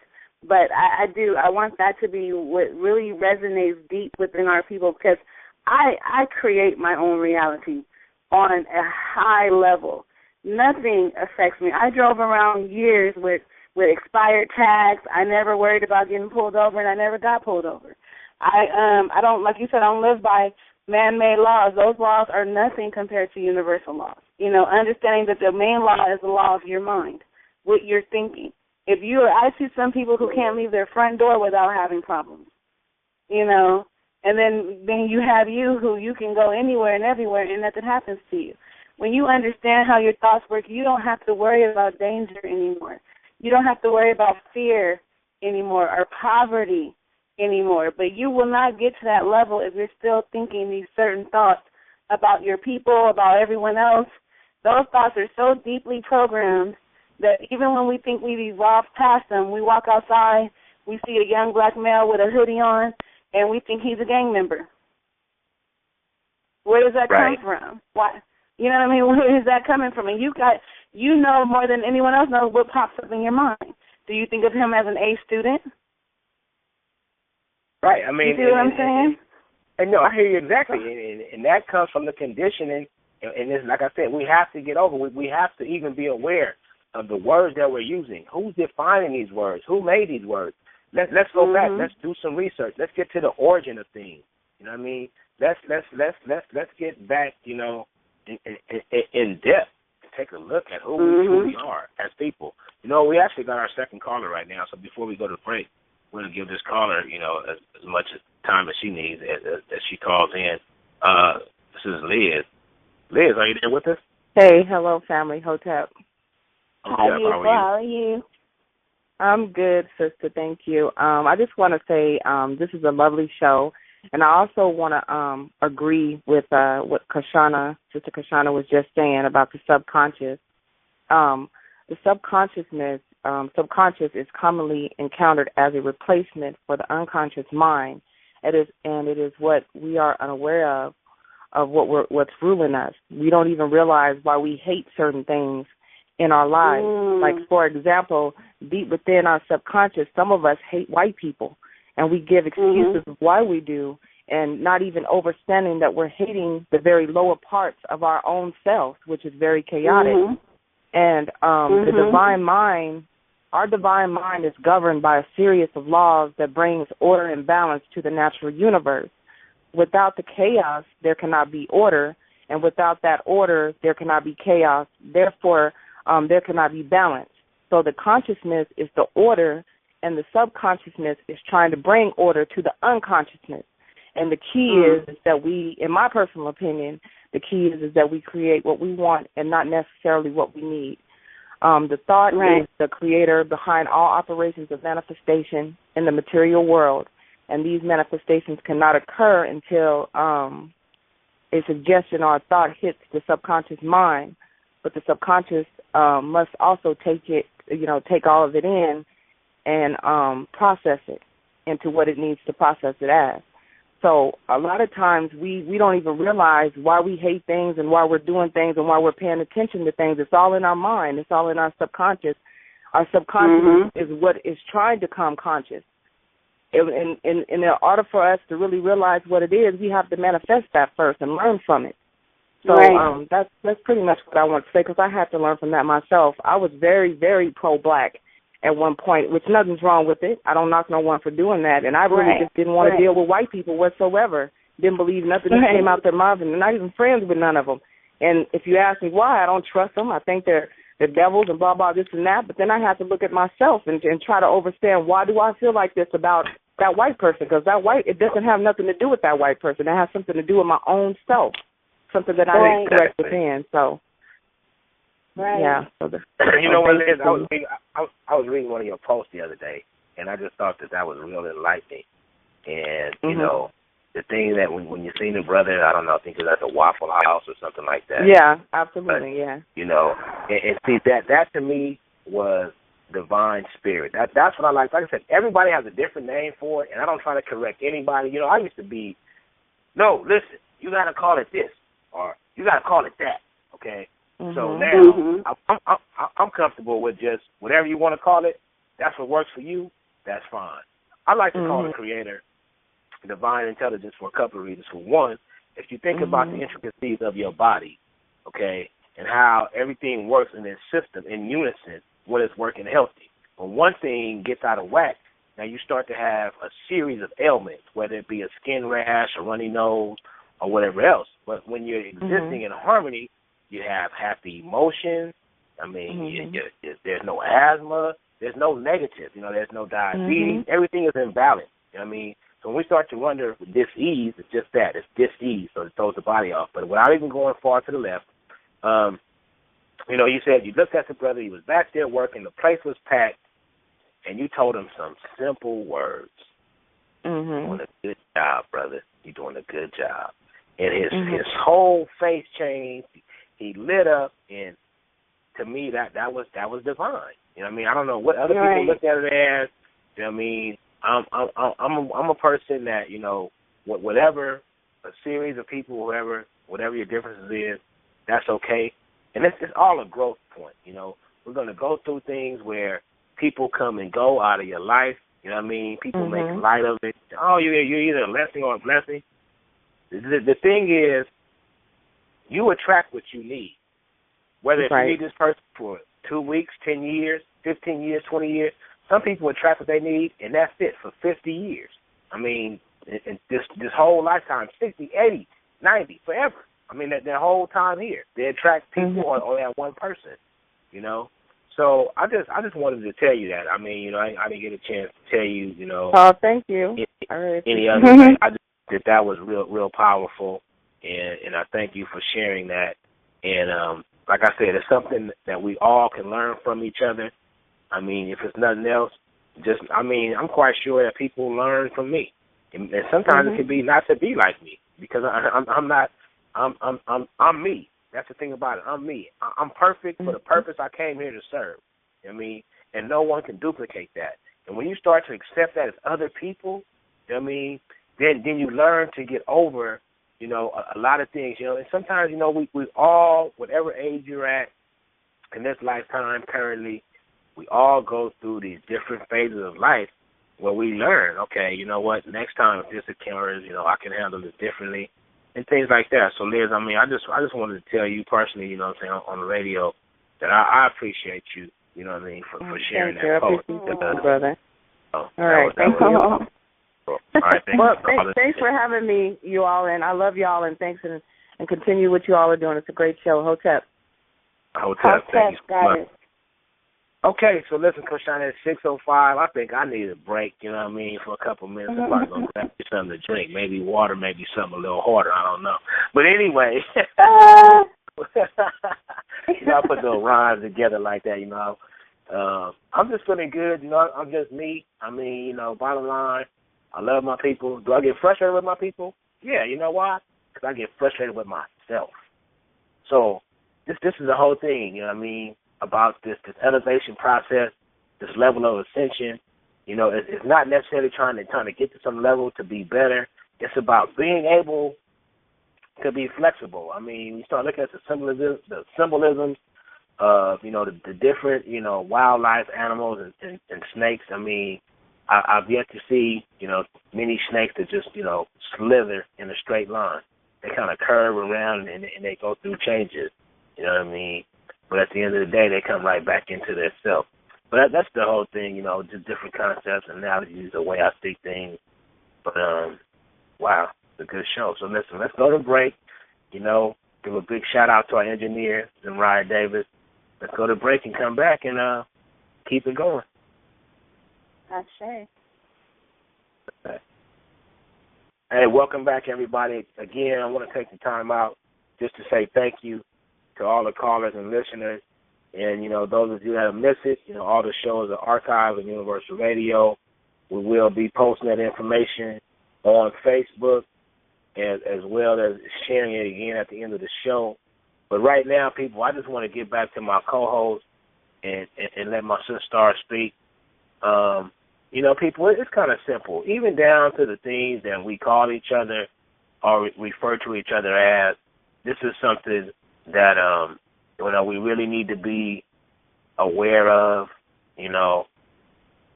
but I want that to be what really resonates deep within our people, because I create my own reality on a high level. Nothing affects me. I drove around years with expired tags. I never worried about getting pulled over, and I never got pulled over. I don't, like you said, I don't live by man-made laws. Those laws are nothing compared to universal laws. Understanding that the main law is the law of your mind, what you're thinking. I see some people who can't leave their front door without having problems, and then you have you who you can go anywhere and everywhere and nothing happens to you. When you understand how your thoughts work, you don't have to worry about danger anymore. You don't have to worry about fear anymore or poverty anymore. But you will not get to that level if you're still thinking these certain thoughts about your people, about everyone else. Those thoughts are so deeply programmed that even when we think we've evolved past them, we walk outside, we see a young black male with a hoodie on, and we think he's a gang member. Where does that come from? Why? You know what I mean? Where is that coming from? And you know more than anyone else knows what pops up in your mind. Do you think of him as an A student? Right. I mean, you see what I'm saying? And no, I hear you exactly, and that comes from the conditioning. And it's like I said, we have to get over. We have to even be aware of the words that we're using. Who's defining these words? Who made these words? Let's go back. Let's do some research. Let's get to the origin of things. You know what I mean? Let's get back. You know, in depth. Take a look at who we truly are as people. You know, we actually got our second caller right now. So before we go to break, we're gonna give this caller, you know, as much time as she needs as she calls in. This is Liz. Liz, are you there with us? Hey, hello, family. Hotep. Hi, beautiful. How are you? I'm good, sister. Thank you. I just want to say this is a lovely show, and I also want to agree with what Sister Kashana was just saying about the subconscious. The subconscious is commonly encountered as a replacement for the unconscious mind. It is what we are unaware of what's ruling us. We don't even realize why we hate certain things in our lives. Like, for example, deep within our subconscious, some of us hate white people, and we give excuses of why we do, and not even understanding that we're hating the very lower parts of our own self, which is very chaotic. And the divine mind, our divine mind is governed by a series of laws that brings order and balance to the natural universe. Without the chaos, there cannot be order, and without that order, there cannot be chaos. Therefore, there cannot be balance. So the consciousness is the order, and the subconsciousness is trying to bring order to the unconsciousness. And the key is that we, in my personal opinion, the key is that we create what we want and not necessarily what we need. The thought is the creator behind all operations of manifestation in the material world, and these manifestations cannot occur until a suggestion or a thought hits the subconscious mind. But the subconscious must also take all of it in and process it into what it needs to process it as. So a lot of times we don't even realize why we hate things and why we're doing things and why we're paying attention to things. It's all in our mind. It's all in our subconscious. Our subconscious is what is trying to come conscious. In order for us to really realize what it is, we have to manifest that first and learn from it. So that's pretty much what I want to say, because I had to learn from that myself. I was very, very pro-black at one point, which nothing's wrong with it. I don't knock no one for doing that. And I really just didn't want to deal with white people whatsoever. Didn't believe nothing that came out their mouth, and not even friends with none of them. And if you ask me why, I don't trust them. I think they're devils and blah, blah, this and that. But then I have to look at myself and try to understand, why do I feel like this about that white person? Because it doesn't have nothing to do with that white person. It has something to do with my own self, something that I need to correct within. So, yeah. So you know what, Liz? I was reading one of your posts the other day, and I just thought that was real enlightening. And, you know, the thing that when you see the brother, I don't know, I think it's at the Waffle House or something like that. Yeah, absolutely, but, you know, and see, that to me was divine spirit. That's what I like. Like I said, everybody has a different name for it, and I don't try to correct anybody. You know, I used to be, no, listen, you got to call it this, or you got to call it that, okay? So now I'm comfortable with just whatever you want to call it. That's what works for you. That's fine. I like to call the creator divine intelligence for a couple of reasons. For one, if you think about the intricacies of your body, okay, and how everything works in this system in unison when it's working healthy. When one thing gets out of whack, now you start to have a series of ailments, whether it be a skin rash, a runny nose, or whatever else. But when you're existing in harmony, you have happy emotions. I mean, there's no asthma. There's no negative. You know, there's no diabetes. Everything is in balance. You know what I mean? So when we start to wonder with dis-ease, it's just that. It's dis-ease, so it throws the body off. But without even going far to the left, you know, you said you looked at the brother. He was back there working. The place was packed, and you told him some simple words. You're doing a good job, brother. You're doing a good job. And his whole face changed. He lit up, and to me, that was divine. You know what I mean? I don't know what other people looked at it as. You know what I mean? I'm a person that, you know, whatever a series of people, whatever your differences is, that's okay. And it's all a growth point. You know, we're going to go through things where people come and go out of your life. You know what I mean? People make light of it. Oh, you're either a lesson or a blessing. The thing is, you attract what you need. Whether if you need this person for 2 weeks, 10 years, 15 years, 20 years, some people attract what they need, and that's it for 50 years. I mean, this whole lifetime, 60, 80, 90, forever. I mean, their whole time here, they attract people or that one person, you know. So I just wanted to tell you that. I mean, you know, I didn't get a chance to tell you, you know. Oh, thank you. Any other thing. I just that was real powerful, and I thank you for sharing that. And like I said, it's something that we all can learn from each other. I mean, if it's nothing else, I'm quite sure that people learn from me, and sometimes it can be not to be like me because I'm not. I'm me. That's the thing about it. I'm me. I'm perfect for the purpose I came here to serve. I mean, and no one can duplicate that. And when you start to accept that as other people, I mean, then you learn to get over, you know, a lot of things. You know, and sometimes, you know, we all, whatever age you're at in this lifetime currently, we all go through these different phases of life where we learn, okay, you know what, next time if this occurs, you know, I can handle this differently. And things like that. So, Liz, I mean, I just wanted to tell you personally, you know what I'm saying, on the radio, that I appreciate you, you know what I mean, for sharing that post. Thank you, brother. All right, thank you. All right, thanks for having me, you all, and I love y'all, and thanks, and continue what you all are doing. It's a great show. Hotep, thank you so much. It. Okay, so listen, Koshana, it's 6:05. I think I need a break, you know what I mean, for a couple minutes. I'm probably going to grab me something to drink, maybe water, maybe something a little harder, I don't know. But anyway, you know, I put those rhymes together like that, you know. I'm just feeling good, you know, I'm just me. I mean, you know, bottom line, I love my people. Do I get frustrated with my people? Yeah, you know why? Because I get frustrated with myself. So this is the whole thing, you know what I mean, about this elevation process, this level of ascension. You know, it's not necessarily trying to get to some level to be better. It's about being able to be flexible. I mean, you start looking at the symbolism of, you know, the different, you know, wildlife, animals, and snakes. I mean, I've yet to see, you know, many snakes that just, you know, slither in a straight line. They kind of curve around and they go through changes. You know what I mean? But at the end of the day, they come right back into their self. But that's the whole thing, you know, just different concepts, analogies, the way I see things. But, wow, it's a good show. So listen, let's go to break. You know, give a big shout-out to our engineer, Zemriah Davis. Let's go to break and come back and keep it going. Ashe. Okay. Hey, welcome back, everybody. Again, I want to take the time out just to say thank you to all the callers and listeners. And, you know, those of you that have missed it, you know, all the shows are archived on Universal Radio. We will be posting that information on Facebook as well as sharing it again at the end of the show. But right now, people, I just want to get back to my co-host and let my sister Star speak. You know, people, it's kind of simple. Even down to the things that we call each other or refer to each other as, this is something that, you know, we really need to be aware of. You know,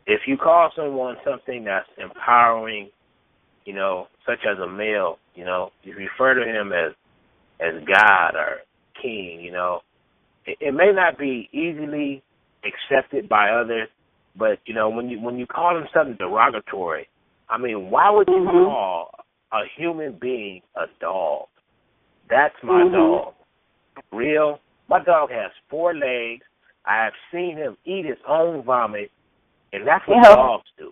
if you call someone something that's empowering, you know, such as a male, you know, you refer to him as God or King, you know, it may not be easily accepted by others, but, you know, when you call him something derogatory, I mean, why would you call a human being a dog? That's my dog. Real. My dog has 4 legs. I have seen him eat his own vomit, and that's what dogs do.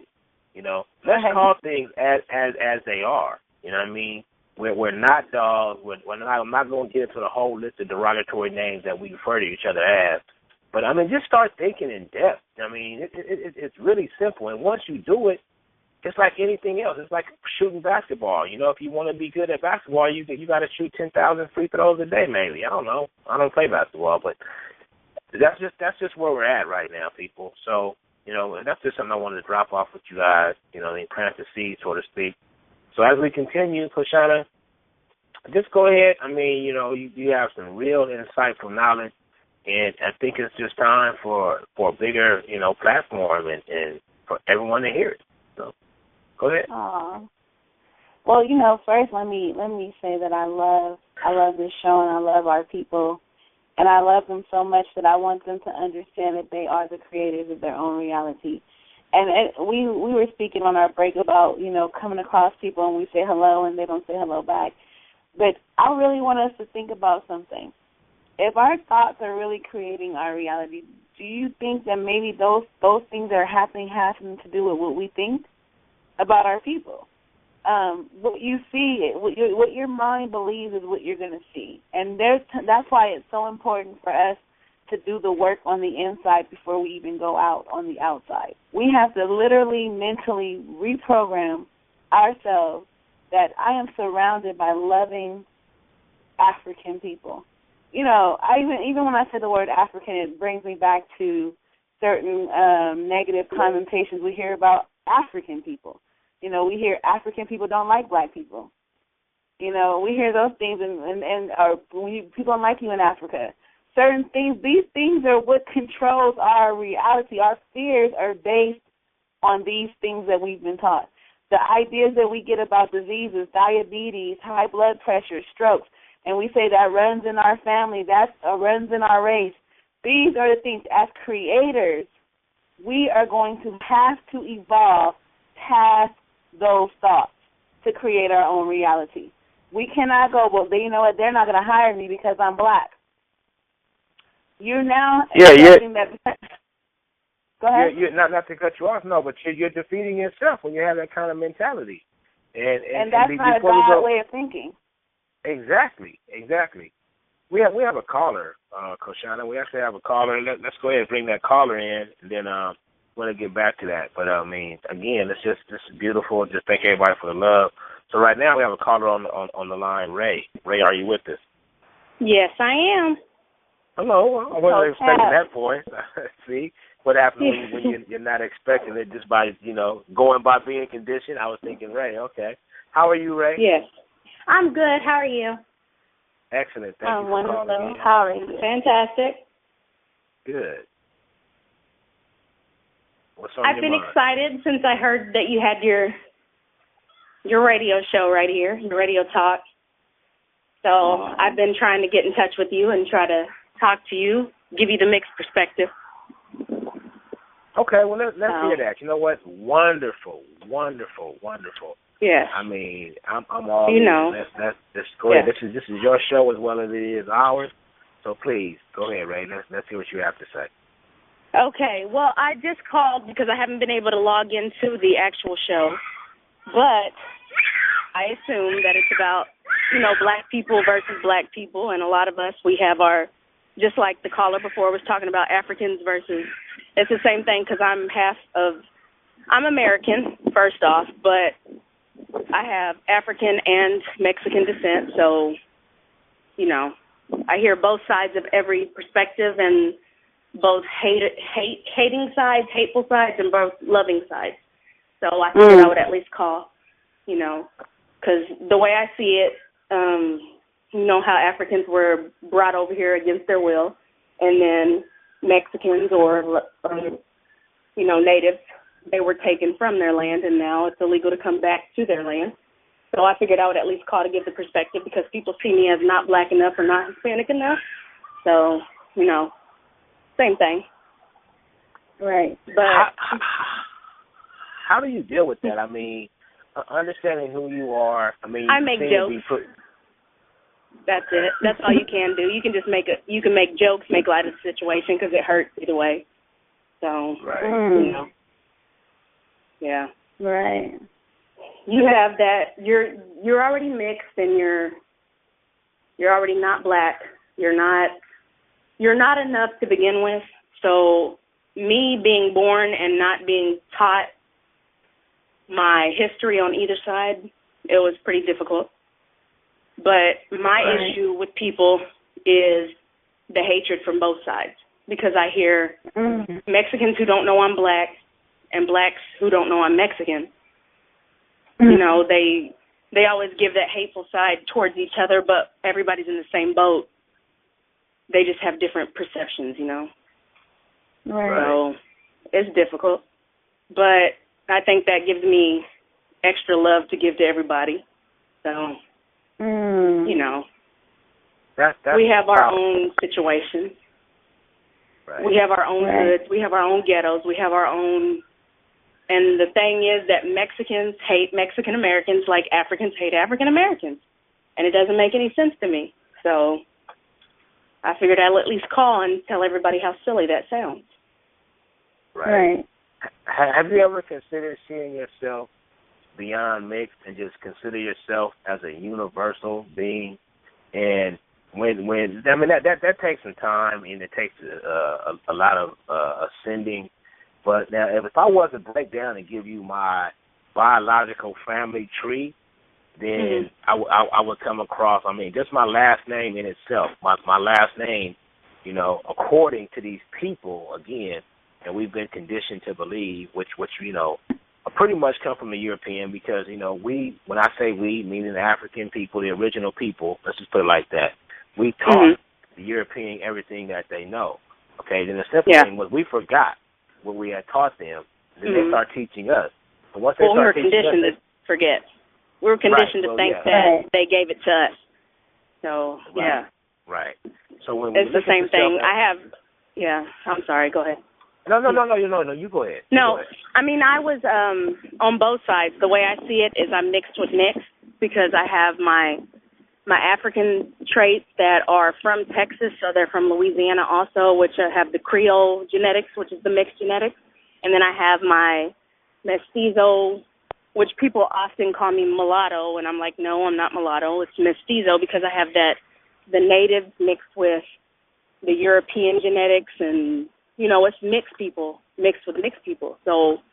You know, let's call things as they are. You know what I mean? We're not dogs. I'm not going to get into the whole list of derogatory names that we refer to each other as. But, I mean, just start thinking in depth. I mean, it's really simple. And once you do it, it's like anything else. It's like shooting basketball. You know, if you want to be good at basketball, you got to shoot 10,000 free throws a day, maybe. I don't know. I don't play basketball, but that's just where we're at right now, people. So, you know, that's just something I wanted to drop off with you guys. You know, plant the seed, so to speak. So as we continue, Koshana, just go ahead. I mean, you know, you have some real insightful knowledge, and I think it's just time for a bigger, you know, platform and for everyone to hear it. So go ahead. Aww. Well, first let me say that I love this show and I love our people, and I love them so much that I want them to understand that they are the creators of their own reality. And we were speaking on our break about coming across people and we say hello and they don't say hello back. But I really want us to think about something. If our thoughts are really creating our reality, do you think that maybe those things that are happening have something to do with what we think about our people? What you see, what your mind believes is what you're going to see. And that's why it's so important for us to do the work on the inside before we even go out on the outside. We have to literally, mentally reprogram ourselves that I am surrounded by loving African people. Even when I say the word African, it brings me back to certain negative connotations we hear about African people. We hear African people don't like black people. We hear those things, and people don't like you in Africa. Certain things, these things are what controls our reality. Our fears are based on these things that we've been taught. The ideas that we get about diseases, diabetes, high blood pressure, strokes, and we say that runs in our family, that runs in our race. These are the things, as creators, we are going to have to evolve past those thoughts to create our own reality. We cannot go, well, you know what, they're not going to hire me because I'm black. You're now accepting that. Go ahead. You're not to cut you off, no, but you're defeating yourself when you have that kind of mentality. And that's not a bad way of thinking. Exactly. We have a caller, Koshana. We actually have a caller. Let's go ahead and bring that caller in, and then we're going to get back to that. But, again, this is beautiful. Just thank everybody for the love. So right now we have a caller on the line, Ray. Ray, are you with us? Yes, I am. Hello. I wasn't expecting that voice. See what happens when you're not expecting it just by, going by being conditioned. I was thinking, Ray, okay. How are you, Ray? Yes. I'm good. How are you? Excellent. Thank you for calling in. How are you? Fantastic. Good. What's on your mind? I've been excited since I heard that you had your radio show right here, your radio talk. So I've been trying to get in touch with you and try to talk to you, give you the mixed perspective. Okay, well, let's hear that. You know what? Wonderful. Yes. I mean, I'm all Let's go ahead. This is your show as well as it is ours. So please, go ahead, Ray. Let's hear what you have to say. Okay, well, I just called because I haven't been able to log into the actual show, but I assume that it's about, black people versus black people, and a lot of us, we have our, just like the caller before was talking about Africans versus, it's the same thing because I'm American, first off, but I have African and Mexican descent, so, I hear both sides of every perspective and both hating sides, hateful sides, and both loving sides. So I figured I would at least call, because the way I see it, how Africans were brought over here against their will, and then Mexicans or natives, they were taken from their land, and now it's illegal to come back to their land. So I figured I would at least call to give the perspective because people see me as not black enough or not Hispanic enough. So, same thing. Right. But how do you deal with that? I mean, understanding who you are. I mean, I make jokes. That's it. That's all you can do. You can just you can make jokes, make light of the situation because it hurts either way. So, right. Yeah. Right. You have that. You're already mixed, and you're already not black. You're not enough to begin with. So me being born and not being taught my history on either side, it was pretty difficult. But my issue with people is the hatred from both sides because I hear Mexicans who don't know I'm black and blacks who don't know I'm Mexican. They always give that hateful side towards each other, but everybody's in the same boat. They just have different perceptions, Right. So it's difficult. But I think that gives me extra love to give to everybody So, that's we have our own situations. Right. We have our own hoods. We have our own ghettos. We have our own. And the thing is that Mexicans hate Mexican Americans like Africans hate African Americans, and it doesn't make any sense to me. So I figured I'd at least call and tell everybody how silly that sounds. Right. Have you ever considered seeing yourself beyond mixed and just consider yourself as a universal being? And when I mean that takes some time and it takes a lot of ascending. But now, if I was to break down and give you my biological family tree, then I would come across. I mean, just my last name in itself, my last name, according to these people again. And we've been conditioned to believe, which pretty much come from the European, because we, when I say we, meaning the African people, the original people, let's just put it like that. We taught the European everything that they know. Okay, then the simple thing was we forgot what we had taught them. Then they start teaching us. And once we were conditioned to forget. We were conditioned to think that they gave it to us. So right. So when it's the same thing. I'm sorry. Go ahead. No, you go ahead. No, I mean, I was on both sides. The way I see it is I'm mixed with mixed because I have my African traits that are from Texas, so they're from Louisiana also, which have the Creole genetics, which is the mixed genetics. And then I have my mestizo, which people often call me mulatto, and I'm like, no, I'm not mulatto. It's mestizo because I have the native mixed with the European genetics and it's mixed people, mixed with mixed people. So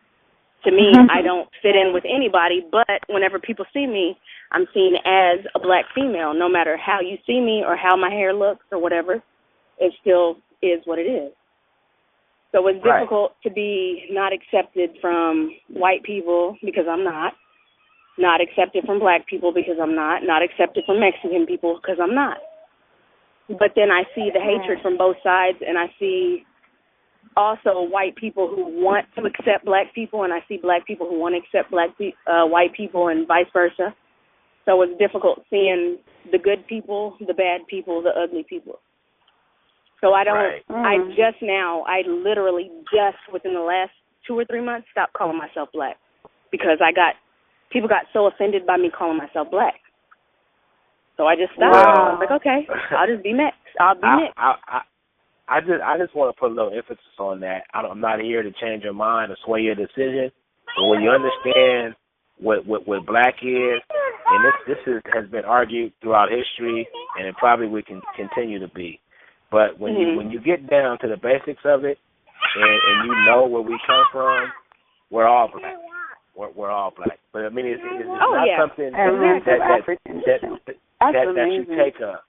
to me, I don't fit in with anybody, but whenever people see me, I'm seen as a black female. No matter how you see me or how my hair looks or whatever, it still is what it is. So it's difficult to be not accepted from white people because I'm not accepted from black people because I'm not accepted from Mexican people because I'm not. But then I see the hatred from both sides, and I see also white people who want to accept black people, and I see black people who want to accept white people, and vice versa. So it's difficult seeing the good people, the bad people, the ugly people. So I don't. I literally just within the last 2 or 3 months stopped calling myself black because people got so offended by me calling myself black. So I just stopped. I was like, okay, I'll just be mixed. I'll be mixed. I just want to put a little emphasis on that. I'm not here to change your mind or sway your decision, but when you understand what black is, and this has been argued throughout history, and it probably will continue to be. But when you get down to the basics of it, and you know where we come from, we're all black. We're all black. But I mean, it's not something that you take a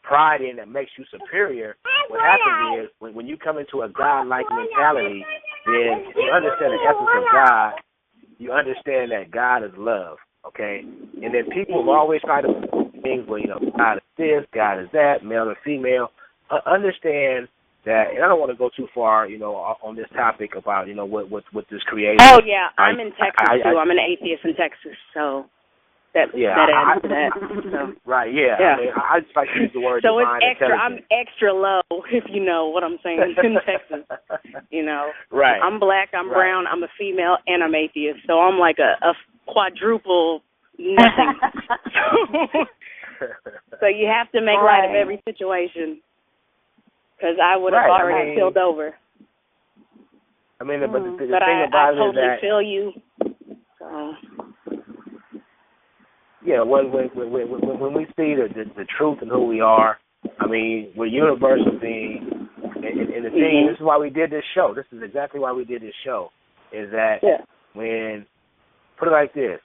pride in that makes you superior. What happens is when you come into a God-like mentality, then you understand the essence of God. You understand that God is love, okay? And then people always try to do things where, God is this, God is that, male and female. Understand that, and I don't want to go too far, on this topic about, what this creation. Oh, yeah, I'm in Texas, too. I'm an atheist in Texas, so that adds to that. So. Right, yeah. I mean, I just like to use the word so divine it's extra. intelligence. I'm extra low, if you know what I'm saying, in Texas. Right. I'm black, I'm brown, I'm a female, and I'm atheist. So I'm like a quadruple nothing. So you have to make light of every situation, because I would have already killed over. I mean, but the thing I about it totally is that feel you. So. Yeah, when we see the truth and who we are, I mean, we're universal beings. And the thing, this is why we did this show. This is exactly why we did this show, is that when, put it like this,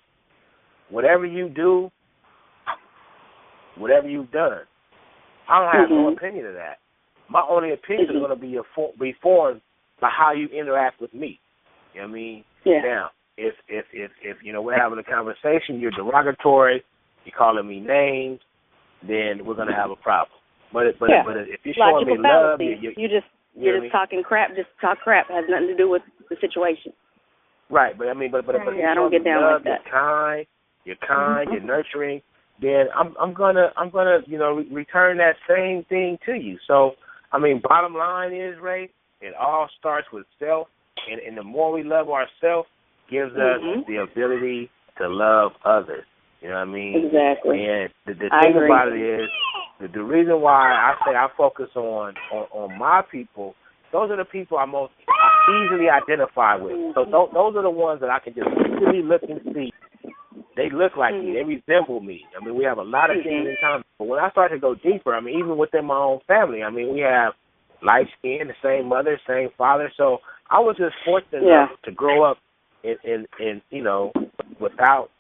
whatever you do, whatever you've done, I don't have no opinion of that. My only opinion is going to be formed by how you interact with me. You know what I mean? Yeah. Now, if we're having a conversation, you're derogatory, you're calling me names, then we're gonna have a problem. But if you're showing me love, you're just talking crap. Just talk crap. It has nothing to do with the situation. Right, but I mean, but I don't get down love, like that. You're kind, you're kind, you're nurturing, then I'm gonna return that same thing to you. So I mean, bottom line is, Ray, it all starts with self, and the more we love ourselves, gives us the ability to love others. You know what I mean? Exactly. And the thing about it is, the reason why I say I focus on my people, those are the people I easily identify with. So those are the ones that I can just easily look and see. They look like me. They resemble me. I mean, we have a lot of things in common. But when I start to go deeper, I mean, even within my own family, I mean, we have light skin, the same mother, same father. So I was just fortunate enough to grow up in without,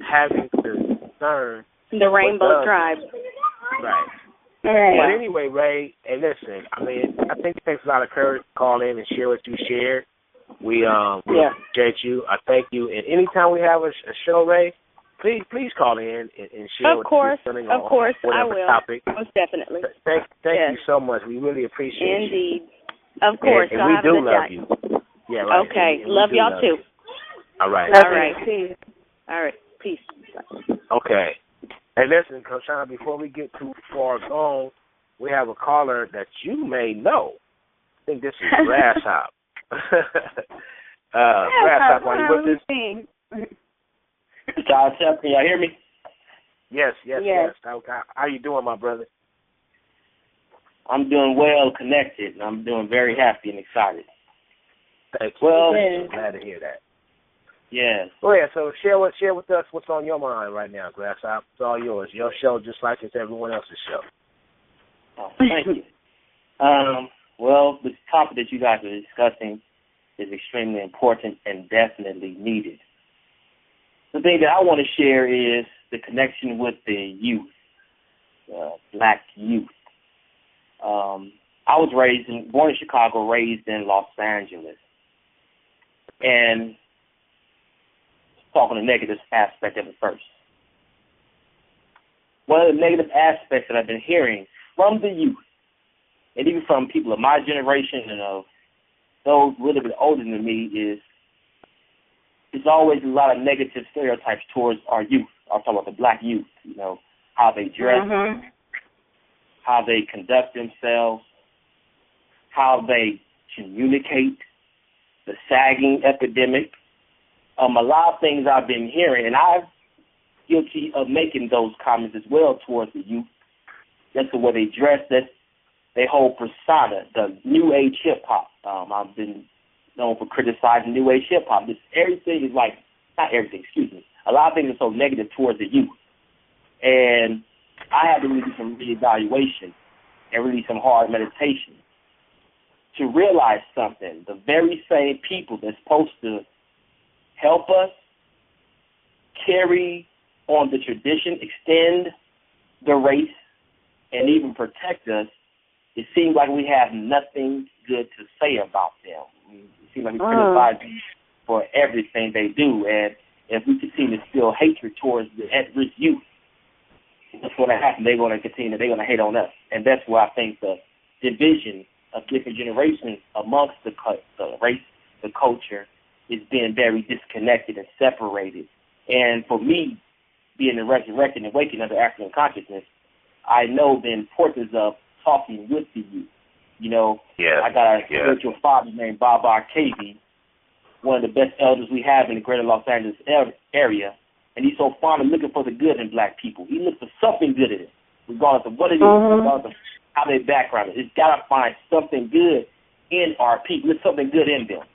having to concern the Rainbow Tribe. Right. But anyway, Ray, and listen, I mean, I think it takes a lot of courage to call in and share what you shared. We appreciate you. I thank you. And anytime we have a show, Ray, please call in and share what you're feeling on whatever topic. Most definitely. Thank you so much. We really appreciate you. Indeed. Of course. And we do love you. Yeah, right. Okay. Love y'all too. All right. All right. Peace. All right. Peace. Okay. Hey, listen, Coach Sean, before we get too far gone, we have a caller that you may know. I think this is Grasshop. Grasshop, are you with us? Can y'all hear me? Yes. How you doing, my brother? I'm doing well, connected, and I'm doing very happy and excited. Thank you. Well, glad to hear that. Yes. Well, yeah, so share with us what's on your mind right now, Grasshop. It's all yours. Your show just like it's everyone else's show. Oh, thank you. Well, the topic that you guys are discussing is extremely important and definitely needed. The thing that I want to share is the connection with the youth, black youth. I was born in Chicago, raised in Los Angeles. And talking the negative aspect of it first. One of the negative aspects that I've been hearing from the youth, and even from people of my generation and of those a little bit older than me, is there's always a lot of negative stereotypes towards our youth. I'm talking about the black youth, how they dress, how they conduct themselves, how they communicate, the sagging epidemic. A lot of things I've been hearing, and I'm guilty of making those comments as well towards the youth. That's the way they dress, that's their whole persona, the New Age hip-hop. I've been known for criticizing New Age hip-hop. Everything is a lot of things are so negative towards the youth. And I had to really do some reevaluation and really some hard meditation to realize something. The very same people that's supposed to help us carry on the tradition, extend the race, and even protect us, it seems like we have nothing good to say about them. It seems like we criticize them for everything they do, and if we continue to instill hatred towards the at-risk youth, what's going to happen? They're going to hate on us, and that's where I think the division of different generations amongst the race, the culture, is being very disconnected and separated. And for me, being the resurrected and awakened of the African consciousness, I know the importance of talking with the youth. I got a spiritual father named Baba Kavi, one of the best elders we have in the greater Los Angeles area, and he's so fond of looking for the good in black people. He looks for something good in it, regardless of what it is, regardless of how their background is. It's got to find something good in our people. There's something good in them.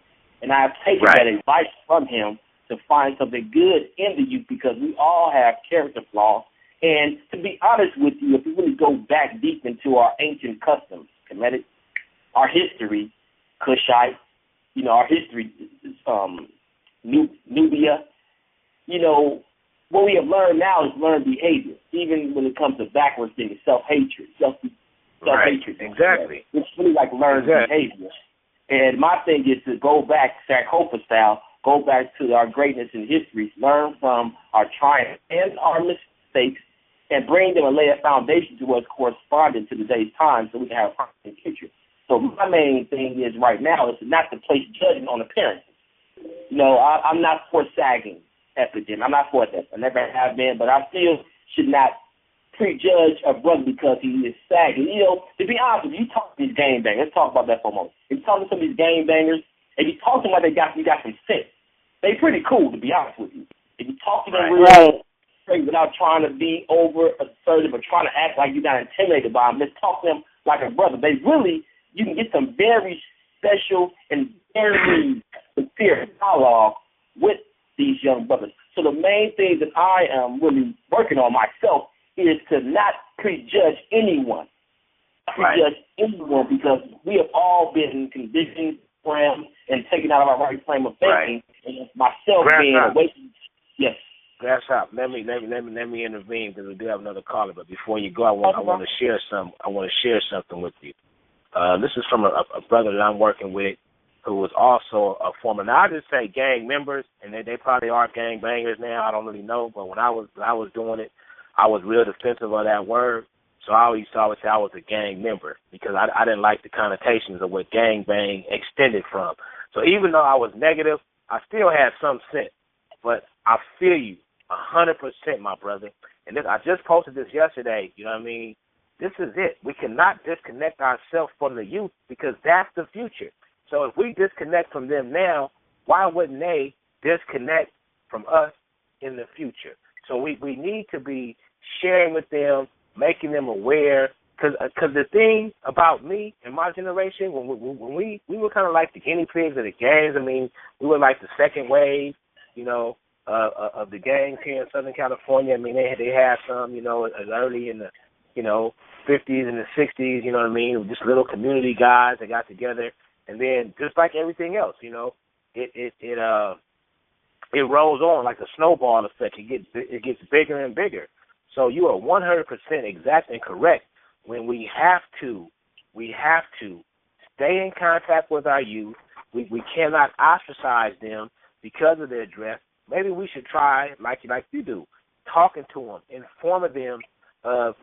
And I've taken that advice from him to find something good in the youth, because we all have character flaws. And to be honest with you, if we really go back deep into our ancient customs, Kemetic, our history, Kushite, our history, Nubia, what we have learned now is learned behavior, even when it comes to backwards things, self-hatred. Exactly. It's really like learned behavior. And my thing is to go back, Sankofa style, go back to our greatness in history, learn from our triumphs and our mistakes, and bring them and lay a foundation to what's corresponding to today's time so we can have a positive future. So my main thing is right now is not to place judgment on appearances. I'm not for sagging. epidemic. I'm not for that. I never have been, but I still should not prejudge a brother because he is sagging. You know, to be honest, if you talk to these game bangers, let's talk about that for a moment. If you talk to some of these game bangers, and you talk to them like you got some sense, they pretty cool, to be honest with you. If you talk to them real straight without trying to be over assertive or trying to act like you're not intimidated by them, let's talk to them like a brother. They really, you can get some very special and very sincere dialogue with these young brothers. So the main thing that I am really working on myself is to not prejudge anyone. Anyone, because we have all been conditioned, programmed, and taken out of our right frame of thinking. And myself being away. Yes. Grasshopper, let me intervene because we do have another caller. But before you go, I want to share something with you. This is from a brother that I'm working with, who was also a former. Now I just say gang members, and they probably are gang bangers now. I don't really know, but when I was doing it, I was real defensive of that word. So I always say I was a gang member because I didn't like the connotations of what gang bang extended from. So even though I was negative, I still had some sense. But I feel you 100%, my brother. And I just posted this yesterday. You know what I mean? This is it. We cannot disconnect ourselves from the youth because that's the future. So if we disconnect from them now, why wouldn't they disconnect from us in the future? So we need to be sharing with them, making them aware. Because the thing about me and my generation, when we were kind of like the guinea pigs of the gangs. I mean, we were like the second wave, you know, of the gangs here in Southern California. I mean, they had some, you know, as early in the, you know, 50s and the 60s, you know what I mean, just little community guys that got together. And then just like everything else, you know, it rolls on like a snowball effect. It gets bigger and bigger. So you are 100% exact and correct. When we have to stay in contact with our youth. We cannot ostracize them because of their dress. Maybe we should try, like you do, talking to them, informing them of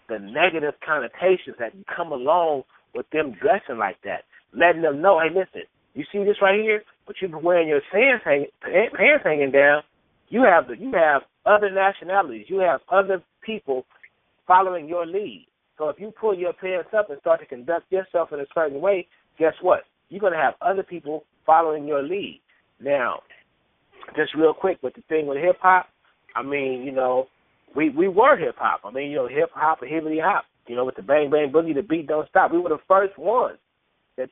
the negative connotations that come along with them dressing like that. Letting them know, hey, listen, you see this right here? But you've been wearing your pants hanging down. You have other nationalities. You have other people following your lead. So if you pull your pants up and start to conduct yourself in a certain way, guess what? You're going to have other people following your lead. Now, just real quick, with the thing with hip-hop, I mean, you know, we were hip-hop. I mean, you know, hip-hop and hibbity-hop. You know, with the bang, bang, boogie, the beat don't stop. We were the first ones that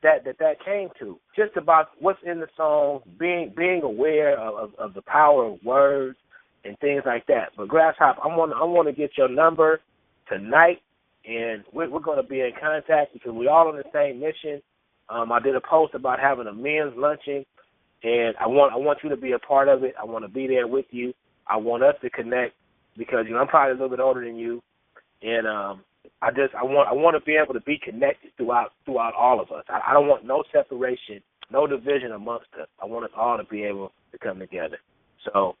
came to. Just about what's in the song, being aware of the power of words and things like that. But Grasshopper, I want to get your number tonight, and we're going to be in contact because we're all on the same mission. I did a post about having a men's luncheon, and I want you to be a part of it. I want to be there with you. I want us to connect because, you know, I'm probably a little bit older than you, and I want to be able to be connected throughout all of us. I don't want no separation, no division amongst us. I want us all to be able to come together. So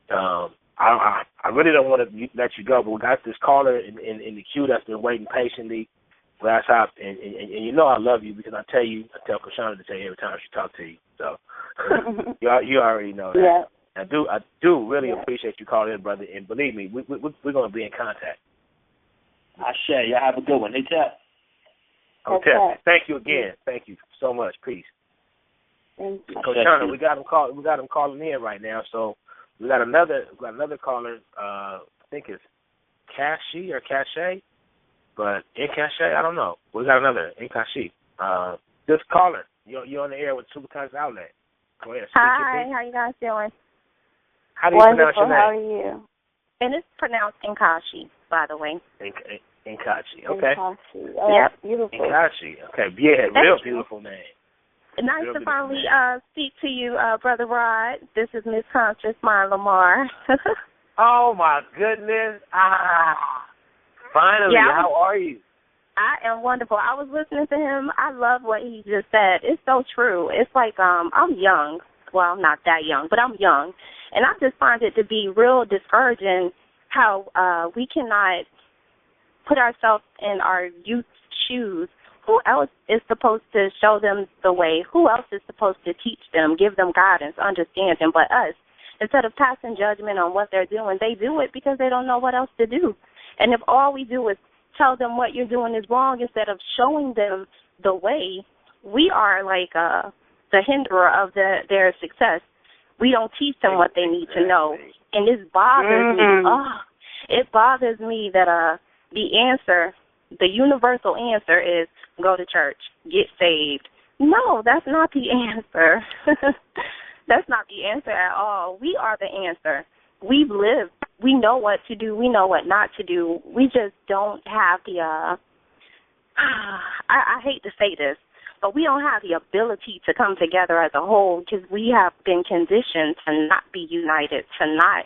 I really don't want to let you go, but we got this caller in the queue that's been waiting patiently. Grasshopper, and you know I love you because I tell Kashana to tell you every time she talks to you. So you already know that. Yeah. I do really appreciate you calling in, brother, and believe me, we're going to be in contact. I share. Y'all have a good one. Hey, Tap. Okay. Thank you again. Thank you so much. Peace. Thank you. Kashana, we got him calling in right now. So we got another caller. I think it's Cache or Cache, but Incache, I don't know. We got another Incache. This caller, you're on the air with Supercuts Outlet. Go ahead. Hi, how you guys doing? How do you pronounce your name? How are you? And it's pronounced Inkashi, by the way. Inkashi, okay. Inkashi. Yep. Beautiful. Inkashi, okay. Yeah, real beautiful name. Nice to finally speak to you, Brother Rod. This is Miss Conscious Myron Lamar. Oh, my goodness. Finally, yeah, how are you? I am wonderful. I was listening to him. I love what he just said. It's so true. It's like I'm young. Well, I'm not that young, but I'm young. And I just find it to be real discouraging how we cannot put ourselves in our youth's shoes. Who else is supposed to show them the way? Who else is supposed to teach them, give them guidance, understanding but us? instead of passing judgment on what they're doing, they do it because they don't know what else to do. And if all we do is tell them what you're doing is wrong instead of showing them the way, we are like the hinderer of their success. We don't teach them what they need to know. And this bothers me. Oh, it bothers me that the answer, the universal answer is go to church, get saved. No, that's not the answer. That's not the answer at all. We are the answer. We've lived. We know what to do. We know what not to do. We just don't have the, I hate to say this, but we don't have the ability to come together as a whole because we have been conditioned to not be united, to not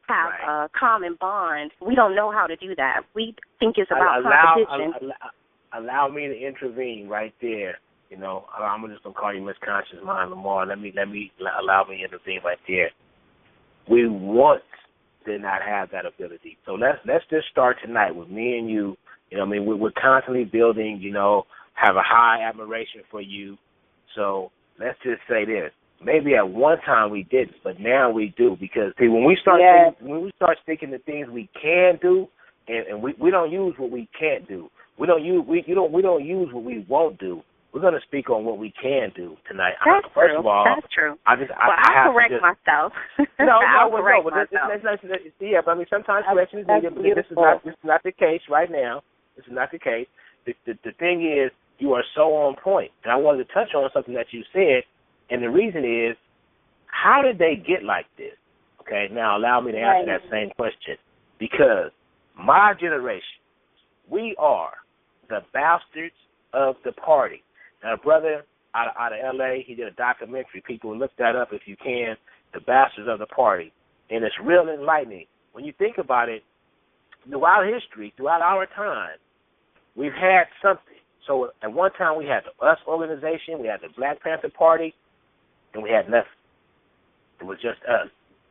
have a common bond. We don't know how to do that. We think it's about competition. Allow me to intervene right there. You know, I'm just gonna call you Miss Conscious Mind Lamar. Allow me to intervene right there. We once did not have that ability. So let's just start tonight with me and you. You know, what I mean, we're constantly building. You know, have a high admiration for you. So let's just say this: maybe at one time we didn't, but now we do. Because see, when we start sticking to things we can do, and we don't use what we can't do. We don't use what we won't do. We're going to speak on what we can do tonight. That's First true. of all, that's true. I'll correct myself. I'll correct myself. Yeah, but I mean, sometimes correction is needed, but this is not the case right now. This is not the case. The thing is, you are so on point, and I wanted to touch on something that you said, and the reason is, how did they get like this? Okay, now allow me to answer that same question, because my generation, we are the bastards of the party. Now, a brother out of L.A., he did a documentary. People look that up if you can, The Bastards of the Party. And it's real enlightening. When you think about it, throughout history, throughout our time, we've had something. So at one time we had the US organization, we had the Black Panther Party, and we had nothing. It was just us.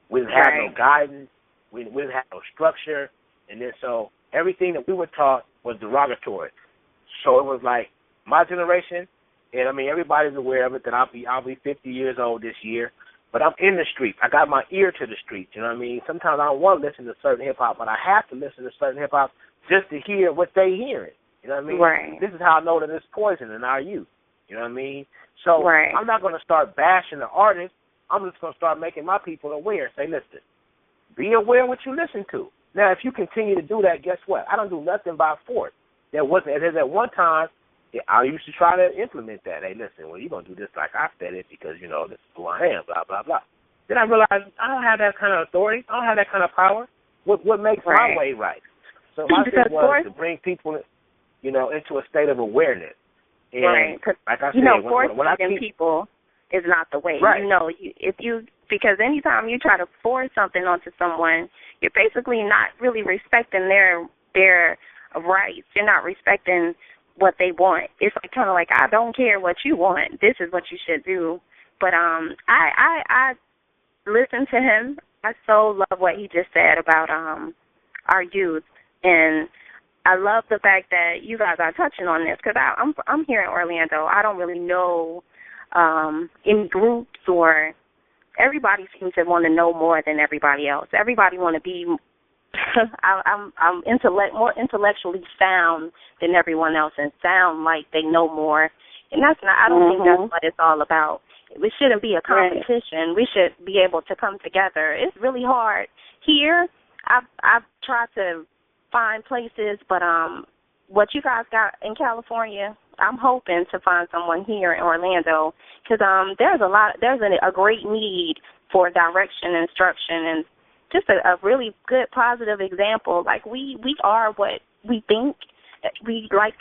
We didn't have no guidance. We didn't have no structure. And then so everything that we were taught was derogatory. So it was like my generation, and I mean everybody's aware of it that I'll be 50 years old this year, but I'm in the streets. I got my ear to the streets. You know what I mean? Sometimes I don't want to listen to certain hip hop, but I have to listen to certain hip hop just to hear what they hearing. You know what I mean? Right. This is how I know that it's poison in our youth. You know what I mean? So I'm not going to start bashing the artist. I'm just going to start making my people aware. Say, listen, be aware of what you listen to. Now, if you continue to do that, guess what? I don't do nothing by force. There wasn't. At one time, I used to try to implement that. Hey, listen, well, you're going to do this like I said it because, you know, this is who I am, blah, blah, blah. Then I realized I don't have that kind of authority. I don't have that kind of power. What makes my way right? So my thing was to bring people, you know, into a state of awareness. And like I said, when I keep people is not the way. Right. You know, because anytime you try to force something onto someone, you're basically not really respecting their rights. You're not respecting what they want. It's like kind of like, I don't care what you want. This is what you should do. But I listened to him. I so love what he just said about our youth, and I love the fact that you guys are touching on this because I'm here in Orlando. I don't really know in groups or everybody seems to want to know more than everybody else. Everybody want to be. I'm more intellectually sound than everyone else and sound like they know more, and that's not. I don't think that's what it's all about. It shouldn't be a competition. We should be able to come together. It's really hard here. I've tried to find places, but what you guys got in California, I'm hoping to find someone here in Orlando because there's a great need for direction, instruction, and just a really good positive example. Like we are what we think. We like,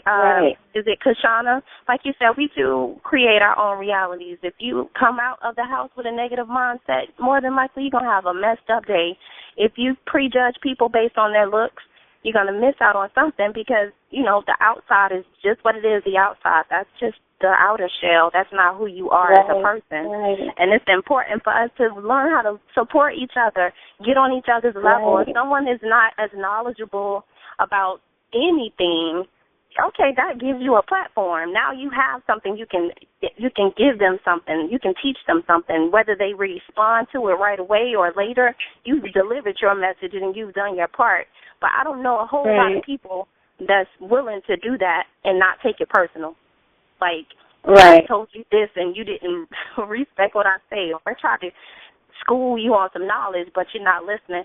is it Kashana? Like you said, we do create our own realities. If you come out of the house with a negative mindset, more than likely you're going to have a messed up day. If you prejudge people based on their looks, you're going to miss out on something because, you know, the outside is just what it is, the outside. That's just the outer shell. That's not who you are as a person. And it's important for us to learn how to support each other, get on each other's level. If someone is not as knowledgeable about anything, okay, that gives you a platform. Now you have something you can give them something. You can teach them something. Whether they respond to it right away or later, you've delivered your message and you've done your part. But I don't know a whole lot of people that's willing to do that and not take it personal. Like, I told you this and you didn't respect what I say, or I tried to school you on some knowledge, but you're not listening.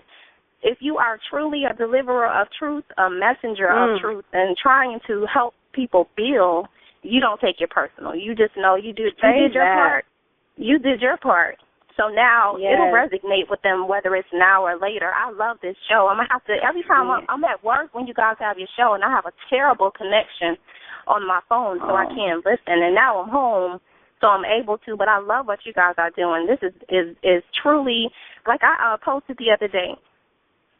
If you are truly a deliverer of truth, a messenger of truth, and trying to help people build, you don't take it personal. You just know you did your part. You did your part. So now it'll resonate with them, whether it's now or later. I love this show. I'm going to have to, every time I'm at work when you guys have your show, and I have a terrible connection on my phone, so I can't listen. And now I'm home, so I'm able to, but I love what you guys are doing. This is truly, like I posted the other day,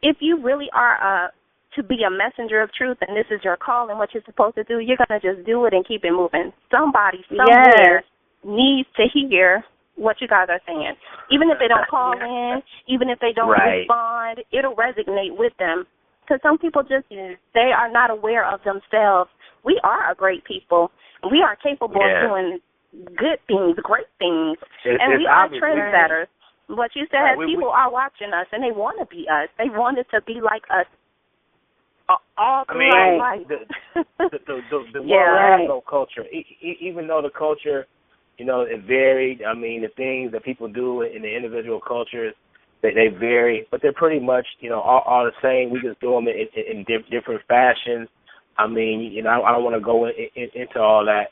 if you really are to be a messenger of truth and this is your call and what you're supposed to do, you're going to just do it and keep it moving. Somebody somewhere needs to hear what you guys are saying. Even if they don't call in, even if they don't respond, it'll resonate with them. Because some people just, they are not aware of themselves. We are a great people. We are capable of doing good things, great things. And we are trendsetters. What you said, people are watching us, and they want to be us. They wanted to be like us all through our life. The world culture, even though the culture, it varied. I mean, the things that people do in the individual cultures, they vary, but they're pretty much, all the same. We just do them in different fashions. I mean, I don't want to go into all that,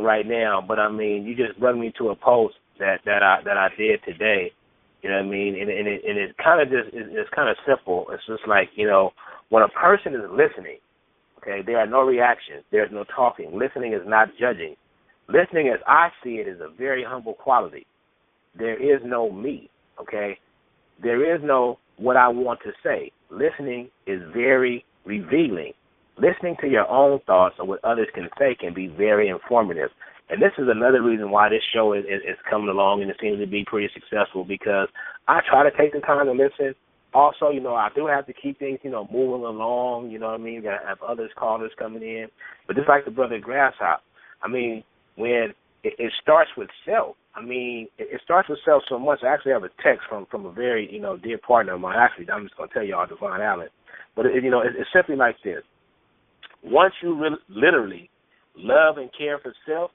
right now. But I mean, you just brought me to a post that I did today. You know what I mean? And it kind of just it's kind of simple. It's just like, when a person is listening, okay, there are no reactions. There's no talking. Listening is not judging. Listening, as I see it, is a very humble quality. There is no me, okay? There is no what I want to say. Listening is very revealing. Listening to your own thoughts or what others can say can be very informative. And this is another reason why this show is coming along and it seems to be pretty successful, because I try to take the time to listen. Also, I do have to keep things, moving along, you know what I mean? Got to have others, callers coming in. But just like the brother Grasshop, I mean, when it starts with self, I mean, it starts with self so much. I actually have a text from a very, dear partner of mine. Actually, I'm just going to tell y'all, Devon Allen. But, it's simply like this. Once you literally love and care for self,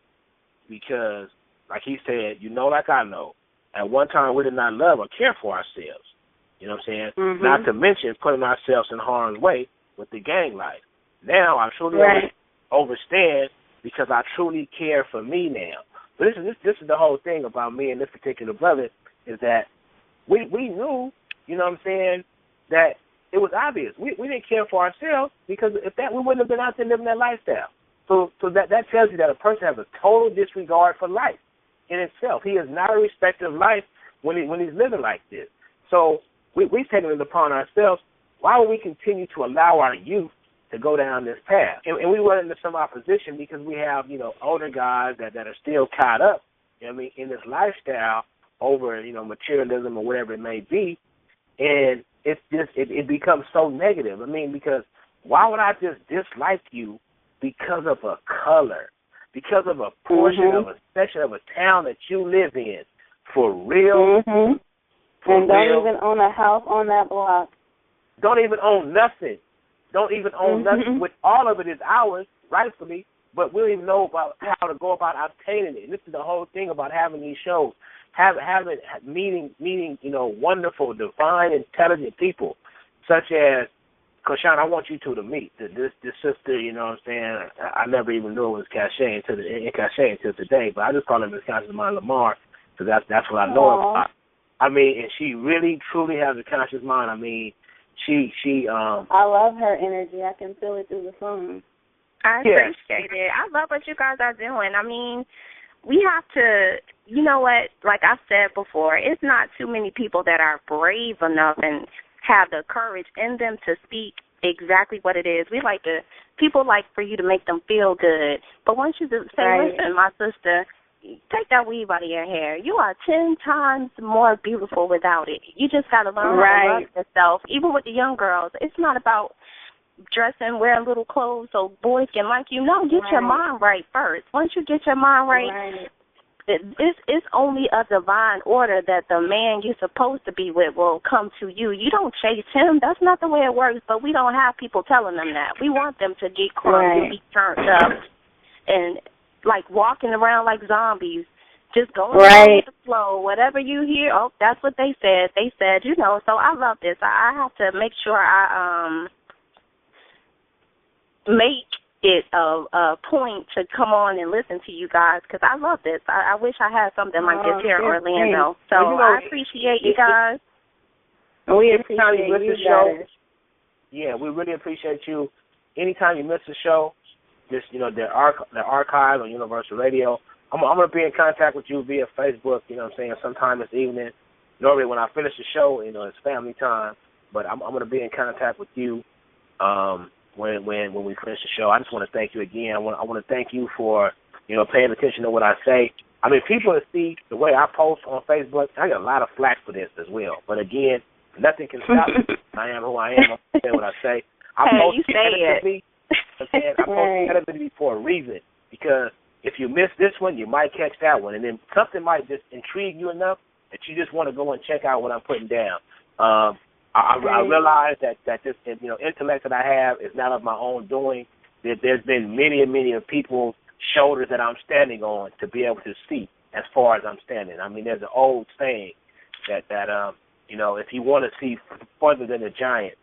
because, like he said, like I know, at one time we did not love or care for ourselves. You know what I'm saying? Mm-hmm. Not to mention putting ourselves in harm's way with the gang life. Now I truly understand because I truly care for me now. But this is the whole thing about me and this particular brother is that we knew, you know what I'm saying, that it was obvious. We didn't care for ourselves because if that we wouldn't have been out there living that lifestyle. So that tells you that a person has a total disregard for life in itself. He is not a respecter of life when he's living like this. So we've taken it upon ourselves. Why would we continue to allow our youth to go down this path? And we run into some opposition because we have, older guys that are still caught up, in this lifestyle over, materialism or whatever it may be. And it's just, it becomes so negative. I mean, because why would I just dislike you because of a color, because of a portion of a section of a town that you live in? For real? Mm-hmm. And don't even own a house on that block. Don't even own nothing. Don't even own nothing. Which all of it is ours, rightfully, but we don't even know about how to go about obtaining it. And this is the whole thing about having these shows, meeting, wonderful, divine, intelligent people, such as Koshan. I want you two to meet this sister. You know what I'm saying? I never even knew it was Cachet until today, but I just call her Miss Conscious Mind Lamar because that's what I know about. I mean, and she really, truly has a conscious mind. I mean, she I love her energy. I can feel it through the phone. I appreciate it. I love what you guys are doing. I mean, we have to, you know what, like I said before, it's not too many people that are brave enough and have the courage in them to speak exactly what it is. People like for you to make them feel good. But once you say, listen, my sister, take that weave out of your hair. You are 10 times more beautiful without it. You just got to learn how to love yourself. Even with the young girls, it's not about dressing, wearing little clothes so boys can like you. No, get your mind right first. Once you get your mind right, it's only a divine order that the man you're supposed to be with will come to you. You don't chase him. That's not the way it works, but we don't have people telling them that. We want them to get crunk and be turned up and, like, walking around like zombies, just going along with the flow. Whatever you hear, oh, that's what they said. They said, you know, so I love this. I have to make sure I make it a point to come on and listen to you guys because I love this. I wish I had something like this here in Orlando. So I appreciate you guys. We appreciate you guys. Yeah, we really appreciate you. Anytime you miss a show, just, you know, the archive on Universal Radio, I'm going to be in contact with you via Facebook, you know what I'm saying, sometime this evening. Normally when I finish the show, you know, it's family time, but I'm going to be in contact with you when we finish the show. I just want to thank you again. I want to thank you for, you know, paying attention to what I say. I mean, people that see the way I post on Facebook, I get a lot of flack for this as well. But again, nothing can stop me. I am who I am. I'm saying what I say. I post competitively. I post competitively for a reason, because if you miss this one, you might catch that one, and then something might just intrigue you enough that you just want to go and check out what I'm putting down. I realize that this, you know, intellect that I have is not of my own doing. There's been many and many of people's shoulders that I'm standing on to be able to see as far as I'm standing. I mean, there's an old saying that you know, if you want to see further than a giant,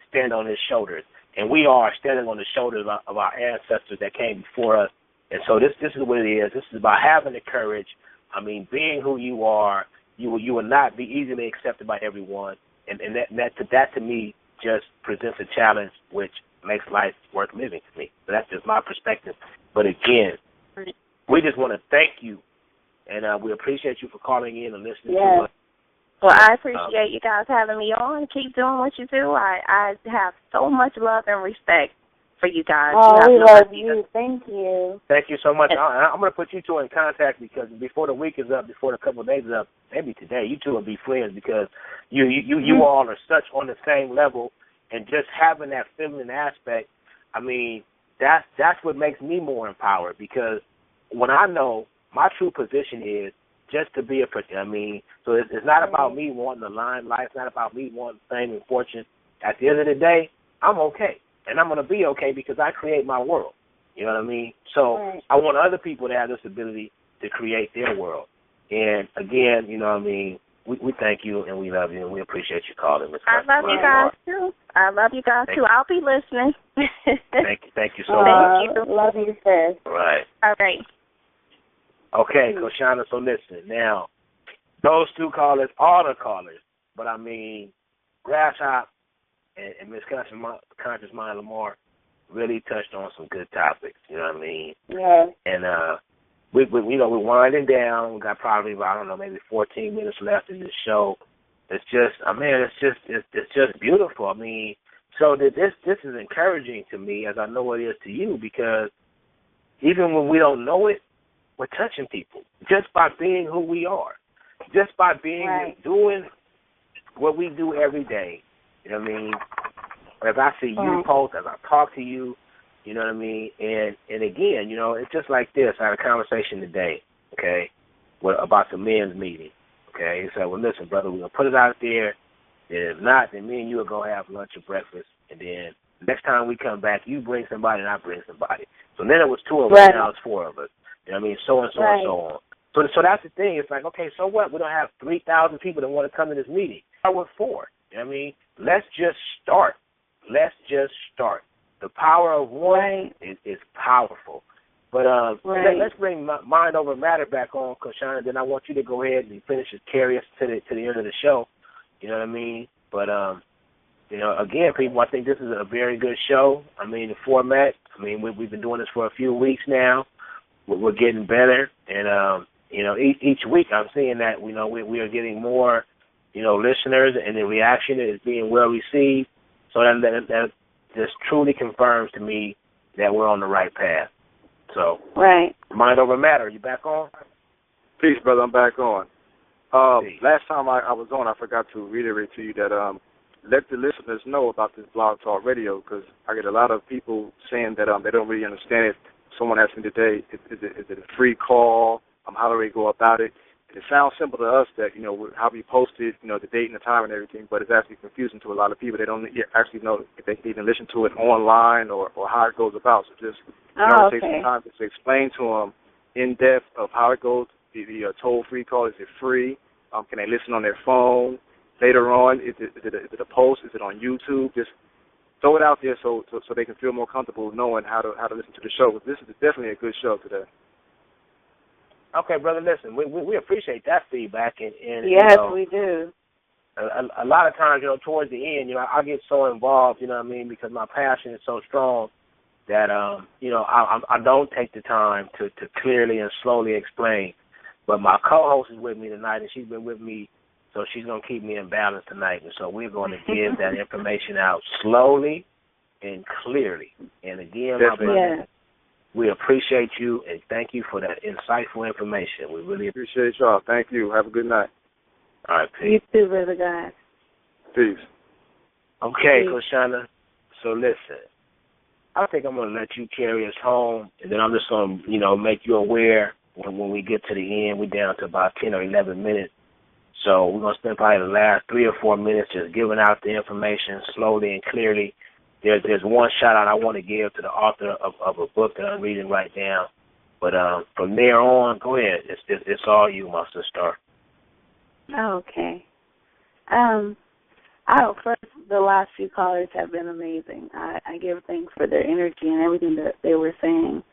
stand on his shoulders. And we are standing on the shoulders of our ancestors that came before us. And so this is what it is. This is about having the courage. I mean, being who you are. You will not be easily accepted by everyone. And that to me just presents a challenge which makes life worth living to me. So that's just my perspective. But again, we just want to thank you, and we appreciate you for calling in and listening to us. Well, I appreciate you guys having me on. Keep doing what you do. I have so much love and respect for you guys. Oh, we love you. Thank you. Thank you so much. I'm going to put you two in contact, because before the week is up, before the couple of days is up, maybe today, you two will be friends, because you all are such on the same level, and just having that feminine aspect, I mean, that's what makes me more empowered, because when I know my true position is just to be so it's not about me wanting the limelight. It's not about me wanting fame and fortune. At the end of the day, I'm okay. And I'm going to be okay because I create my world. You know what I mean? So I want other people to have this ability to create their world. And, again, you know what I mean, we thank you and we love you and we appreciate you calling. I love you guys, too. I love you guys, too. I'll be listening. Thank you so much. Thank you. Love you, sis. Right. All right. Okay, Koshana, so listen. Now, those two callers are the callers, but I mean, Grasshop and Miss Conscious Mind Lamar really touched on some good topics, you know what I mean? Yeah. And we you know, we're winding down. We got probably about, I don't know, maybe 14 minutes left in this show. It's just, it's just beautiful. I mean, so this is encouraging to me, as I know it is to you, because even when we don't know it, we're touching people just by being who we are, just by being doing what we do every day. You know what I mean? As I see you post, as I talk to you, you know what I mean? And again, you know, it's just like this. I had a conversation today, okay, about the men's meeting, okay? He said, well, listen, brother, we're going to put it out there. And if not, then me and you will go have lunch or breakfast. And then next time we come back, you bring somebody and I bring somebody. So then it was 2 of us, now it's 4 of us. You know what I mean? So and so and so on. So that's the thing. It's like, okay, so what? We don't have 3,000 people that want to come to this meeting. I was 4. You know what I mean? Let's just start. The power of one is powerful. But let's bring Mind Over Matter back on, Koshana. Then I want you to go ahead and finish and carry us to the end of the show. You know what I mean? But you know, again, people, I think this is a very good show. I mean, the format. I mean, we've been doing this for a few weeks now. We're getting better, and you know, each week I'm seeing that we are getting more, you know, listeners, and the reaction is being well received. So that just truly confirms to me that we're on the right path. So, Mind Over Matter, are you back on? Peace, brother. I'm back on. Last time I was on, I forgot to reiterate to you that let the listeners know about this Blog Talk Radio, because I get a lot of people saying that they don't really understand it. Someone asked me today, is it a free call? How do they go about it? It sounds simple to us that, how we post it, the date and the time and everything, but it's actually confusing to a lot of people. They don't actually know if they can even listen to it online or how it goes about. So just take some time to explain to them in depth of how it goes. The toll-free call, is it free? Can they listen on their phone? Later on, is it a post? Is it on YouTube? Just throw it out there so they can feel more comfortable knowing how to listen to the show. This is definitely a good show today. Okay, brother. Listen, we appreciate that feedback, and yes, we do. A lot of times, towards the end, I get so involved, because my passion is so strong that I don't take the time to clearly and slowly explain. But my co-host is with me tonight, and she's been with me, so she's going to keep me in balance tonight. And so we're going to give that information out slowly and clearly. And again, my brother, we appreciate you, and thank you for that insightful information. We really appreciate y'all. Thank you. Have a good night. All right, peace. You too, brother God. Peace. Okay, Koshana. So listen, I think I'm going to let you carry us home, and then I'm just going to, make you aware when we get to the end. We're down to about 10 or 11 minutes. So we're going to spend probably the last 3 or 4 minutes just giving out the information slowly and clearly. There's one shout-out I want to give to the author of a book that I'm reading right now. But from there on, go ahead. It's all you, my sister. Okay. First, the last few callers have been amazing. I give thanks for their energy and everything that they were saying,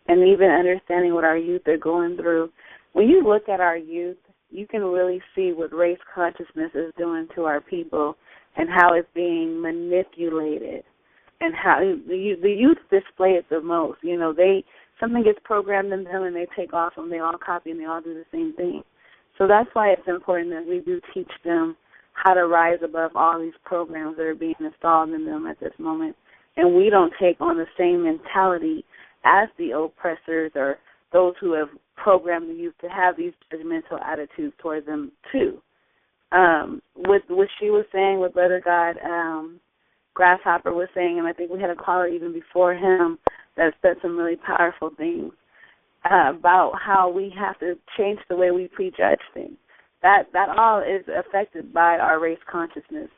and even understanding what our youth are going through. When you look at our youth, you can really see what race consciousness is doing to our people and how it's being manipulated, and how the youth display it the most. Something gets programmed in them and they take off and they all copy and they all do the same thing. So that's why it's important that we do teach them how to rise above all these programs that are being installed in them at this moment. And we don't take on the same mentality as the oppressors or those who have programmed the youth to have these judgmental attitudes towards them too. With what she was saying, what Brother God Grasshopper was saying, and I think we had a caller even before him that said some really powerful things about how we have to change the way we prejudge things. That all is affected by our race consciousness.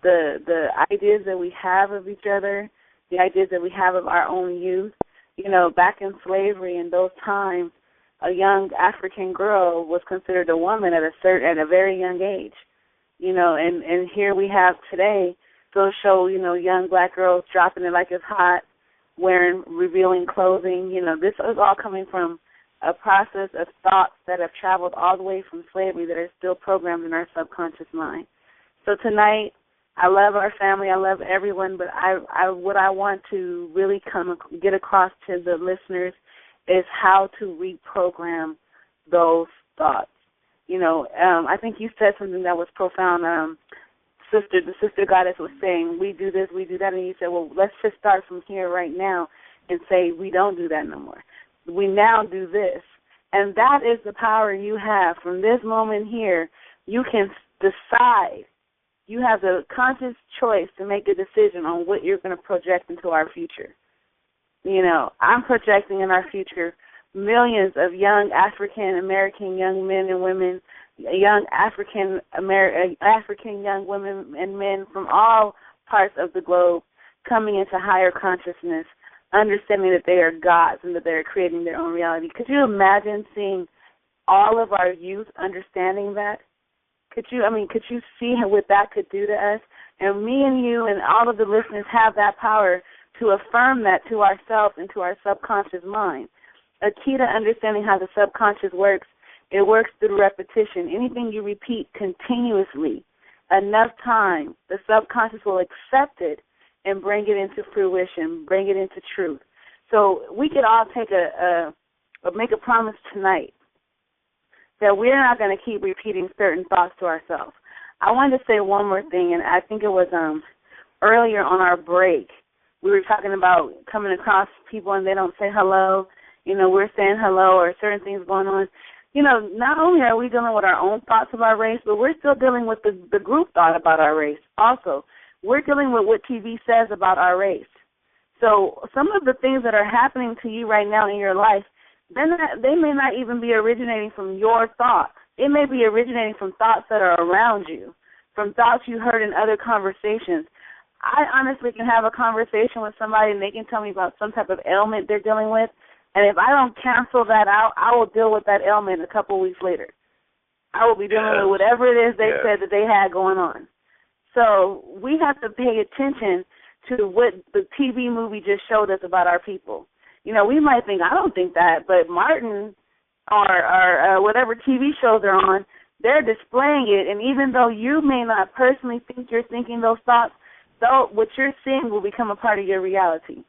The ideas that we have of each other, the ideas that we have of our own youth. Back in slavery in those times, a young African girl was considered a woman at a very young age. And here we have today, they'll show, young black girls dropping it like it's hot, wearing revealing clothing. This is all coming from a process of thoughts that have traveled all the way from slavery that are still programmed in our subconscious mind. So tonight, I love our family, I love everyone, but what I want to really get across to the listeners is how to reprogram those thoughts. I think you said something that was profound. The sister goddess was saying, we do this, we do that, and you said, well, let's just start from here right now and say we don't do that no more. We now do this. And that is the power you have. From this moment here, you can decide. You have the conscious choice to make a decision on what you're going to project into our future. I'm projecting in our future millions of young African-American young men and women, young African young women and men from all parts of the globe coming into higher consciousness, understanding that they are gods and that they are creating their own reality. Could you imagine seeing all of our youth understanding that? Could you see what that could do to us? And me and you and all of the listeners have that power to affirm that to ourselves and to our subconscious mind. A key to understanding how the subconscious works, it works through repetition. Anything you repeat continuously enough time, the subconscious will accept it and bring it into fruition, bring it into truth. So we could all make a promise tonight that we're not going to keep repeating certain thoughts to ourselves. I wanted to say one more thing, and I think it was earlier on our break. We were talking about coming across people and they don't say hello. We're saying hello or certain things going on. not only are we dealing with our own thoughts of our race, but we're still dealing with the group thought about our race also. We're dealing with what TV says about our race. So some of the things that are happening to you right now in your life, they may not even be originating from your thoughts. It may be originating from thoughts that are around you, from thoughts you heard in other conversations. I honestly can have a conversation with somebody and they can tell me about some type of ailment they're dealing with, and if I don't cancel that out, I will deal with that ailment a couple of weeks later. I will be dealing with whatever it is they said that they had going on. So we have to pay attention to what the TV movie just showed us about our people. We might think, I don't think that, but Martin or whatever TV shows they're on, they're displaying it, and even though you may not personally think you're thinking those thoughts, though what you're seeing will become a part of your reality.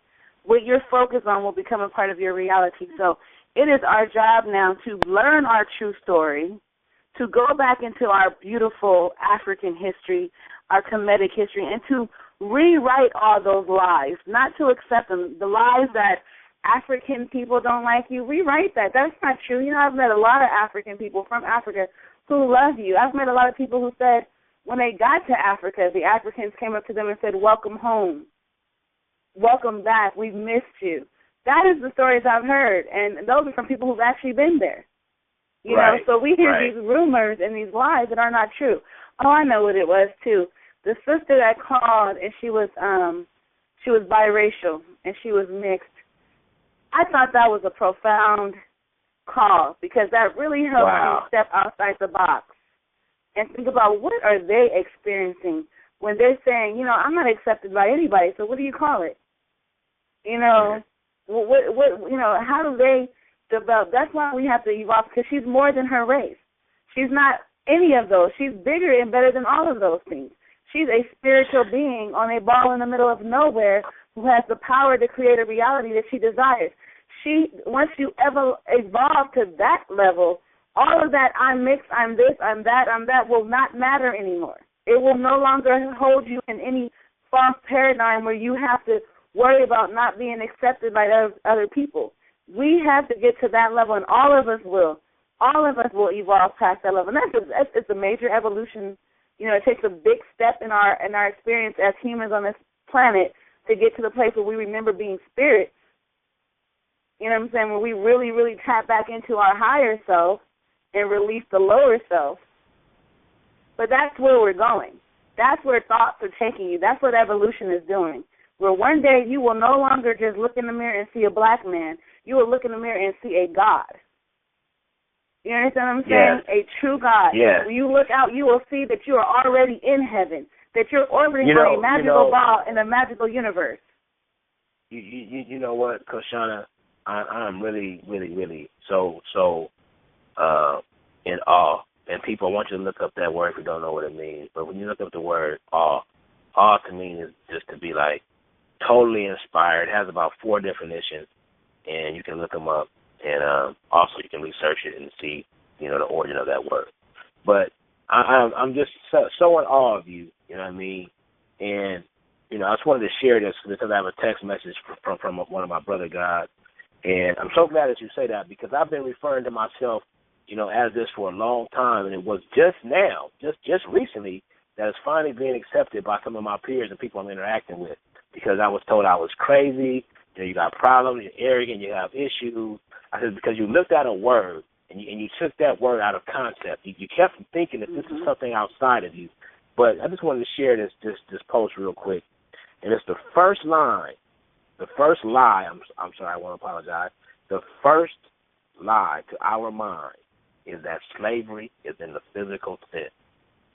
What you're focused on will become a part of your reality. So it is our job now to learn our true story, to go back into our beautiful African history, our Kemetic history, and to rewrite all those lies, not to accept them. The lies that African people don't like you, rewrite that. That's not true. I've met a lot of African people from Africa who love you. I've met a lot of people who said when they got to Africa, the Africans came up to them and said, welcome home. Welcome back. We've missed you. That is the stories I've heard, and those are from people who've actually been there. You know, so we hear these rumors and these lies that are not true. Oh, I know what it was, too. The sister that called, and she was biracial, and she was mixed. I thought that was a profound call because that really helped me step outside the box and think about what are they experiencing when they're saying, I'm not accepted by anybody, so what do you call it? How do they develop? That's why we have to evolve, because she's more than her race. She's not any of those. She's bigger and better than all of those things. She's a spiritual being on a ball in the middle of nowhere who has the power to create a reality that she desires. Once you ever evolve to that level, all of that I'm mixed, I'm this, I'm that will not matter anymore. It will no longer hold you in any false paradigm where you have to worry about not being accepted by other people. We have to get to that level, and all of us will. All of us will evolve past that level. And it's a major evolution. It takes a big step in our experience as humans on this planet to get to the place where we remember being spirit. You know what I'm saying? Where we really, really tap back into our higher self and release the lower self. But that's where we're going. That's where thoughts are taking you. That's what evolution is doing. Where one day you will no longer just look in the mirror and see a black man. You will look in the mirror and see a God. You understand what I'm saying? Yes. A true God. Yes. When you look out, you will see that you are already in heaven, that you're orbiting on a magical ball in a magical universe. You know what, Koshana? I'm really, really, really so in awe. And people, I want you to look up that word if you don't know what it means. But when you look up the word awe to me is just to be like totally inspired. It has about 4 definitions, and you can look them up. And also you can research it and see, the origin of that word. But I'm just so in awe of you, you know what I mean? And, I just wanted to share this because I have a text message from one of my brother guys. And I'm so glad that you say that because I've been referring to myself, as this for a long time. And it was just now, just recently, that it's finally being accepted by some of my peers and people I'm interacting with because I was told I was crazy, you got problems, you're arrogant, you have issues. I said, because you looked at a word and you took that word out of concept. You kept thinking that this is something outside of you. But I just wanted to share this post real quick. And it's the first lie. I'm sorry, I want to apologize. The first lie to our mind is that slavery is in the physical sense.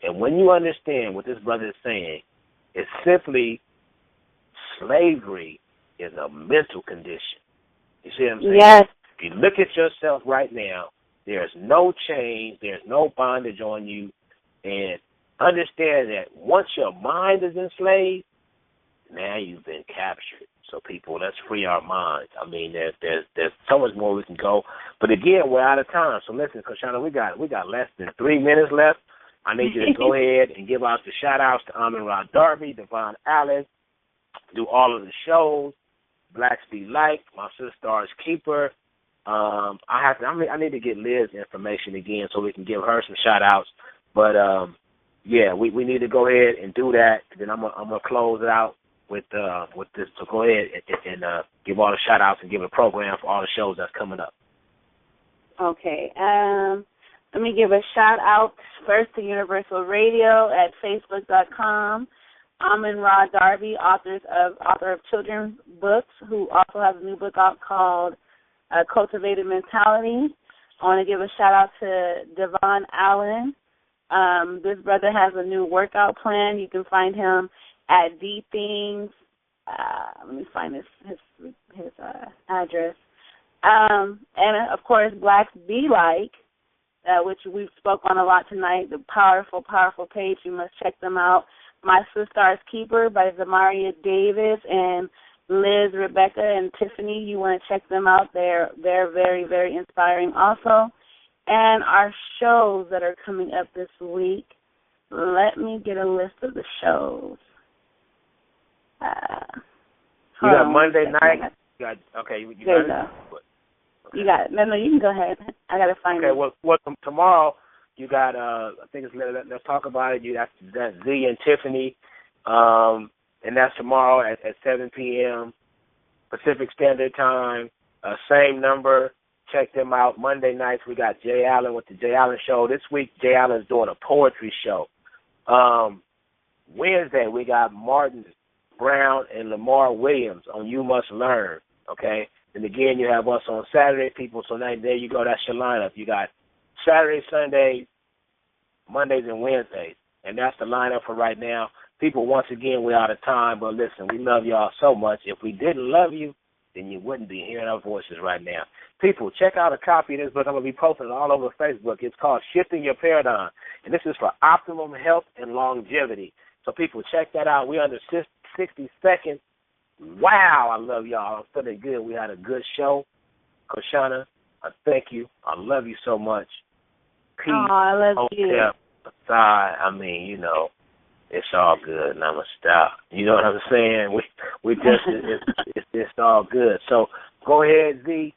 And when you understand what this brother is saying, it's simply slavery is a mental condition. You see what I'm saying? Yes. If you look at yourself right now, there's no chains, there's no bondage on you, and understand that once your mind is enslaved, now you've been captured. So people, let's free our minds. I mean, there's so much more we can go, but again, we're out of time. So listen, Koshana, we got less than 3 minutes left. I need you to go ahead and give out the shout outs to Amin-Ra Darby, Devon Alice, do all of the shows, Blacks Be Like, My Sister's Keeper, I need to get Liz's information again so we can give her some shout outs. But yeah, we need to go ahead and do that. Then I'm gonna close it out with this. So go ahead and give all the shout outs and give a program for all the shows that's coming up. Okay. Let me give a shout out first to Universal Radio at Facebook.com. Amin Ra Darby, author of children's books, who also has a new book out called Cultivated Mentality. I want to give a shout out to Devon Allen. This brother has a new workout plan. You can find him at D Things. Let me find his address. And of course, Blacks Be Like, which we've spoke on a lot tonight. The powerful, powerful page. You must check them out. My Sister's Keeper by Zamaria Davis and Liz, Rebecca, and Tiffany. You want to check them out. They're very, very inspiring also. And our shows that are coming up this week. Let me get a list of the shows. You got Monday night. You got You got it? You got it. No, you can go ahead. I got to find it. Okay, well, tomorrow you got, I think it's Let's Talk About It. That's Z and Tiffany, and that's tomorrow at 7 p.m. Pacific Standard Time. Same number. Check them out. Monday nights we got Jay Allen with the Jay Allen Show. This week Jay Allen's doing a poetry show. Wednesday we got Martin Brown and Lamar Williams on You Must Learn. Okay. And again, you have us on Saturday, people. So now there you go. That's your lineup. You got Saturday, Sundays, Mondays, and Wednesdays. And that's the lineup for right now. People, once again, we're out of time. But listen, we love y'all so much. If we didn't love you, then you wouldn't be hearing our voices right now. People, check out a copy of this book. I'm going to be posting it all over Facebook. It's called Shifting Your Paradigm. And this is for optimum health and longevity. So people, check that out. We're under 60 seconds. Wow, I love y'all. I'm feeling good. We had a good show. Koshana, I thank you. I love you so much. Peace. Oh, I love you. Aside, I mean, you know, it's all good. Namaste. You know what I'm saying? We just it's all good. So go ahead, Z.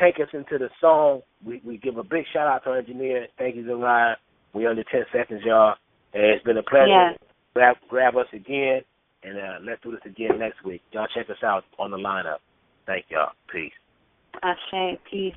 Take us into the song. We give a big shout out to our engineer. Thank you, Zariah. We under 10 seconds, y'all. And it's been a pleasure. Yeah. Grab us again. And let's do this again next week. Y'all check us out on the lineup. Thank y'all. Peace. Ashe. Peace.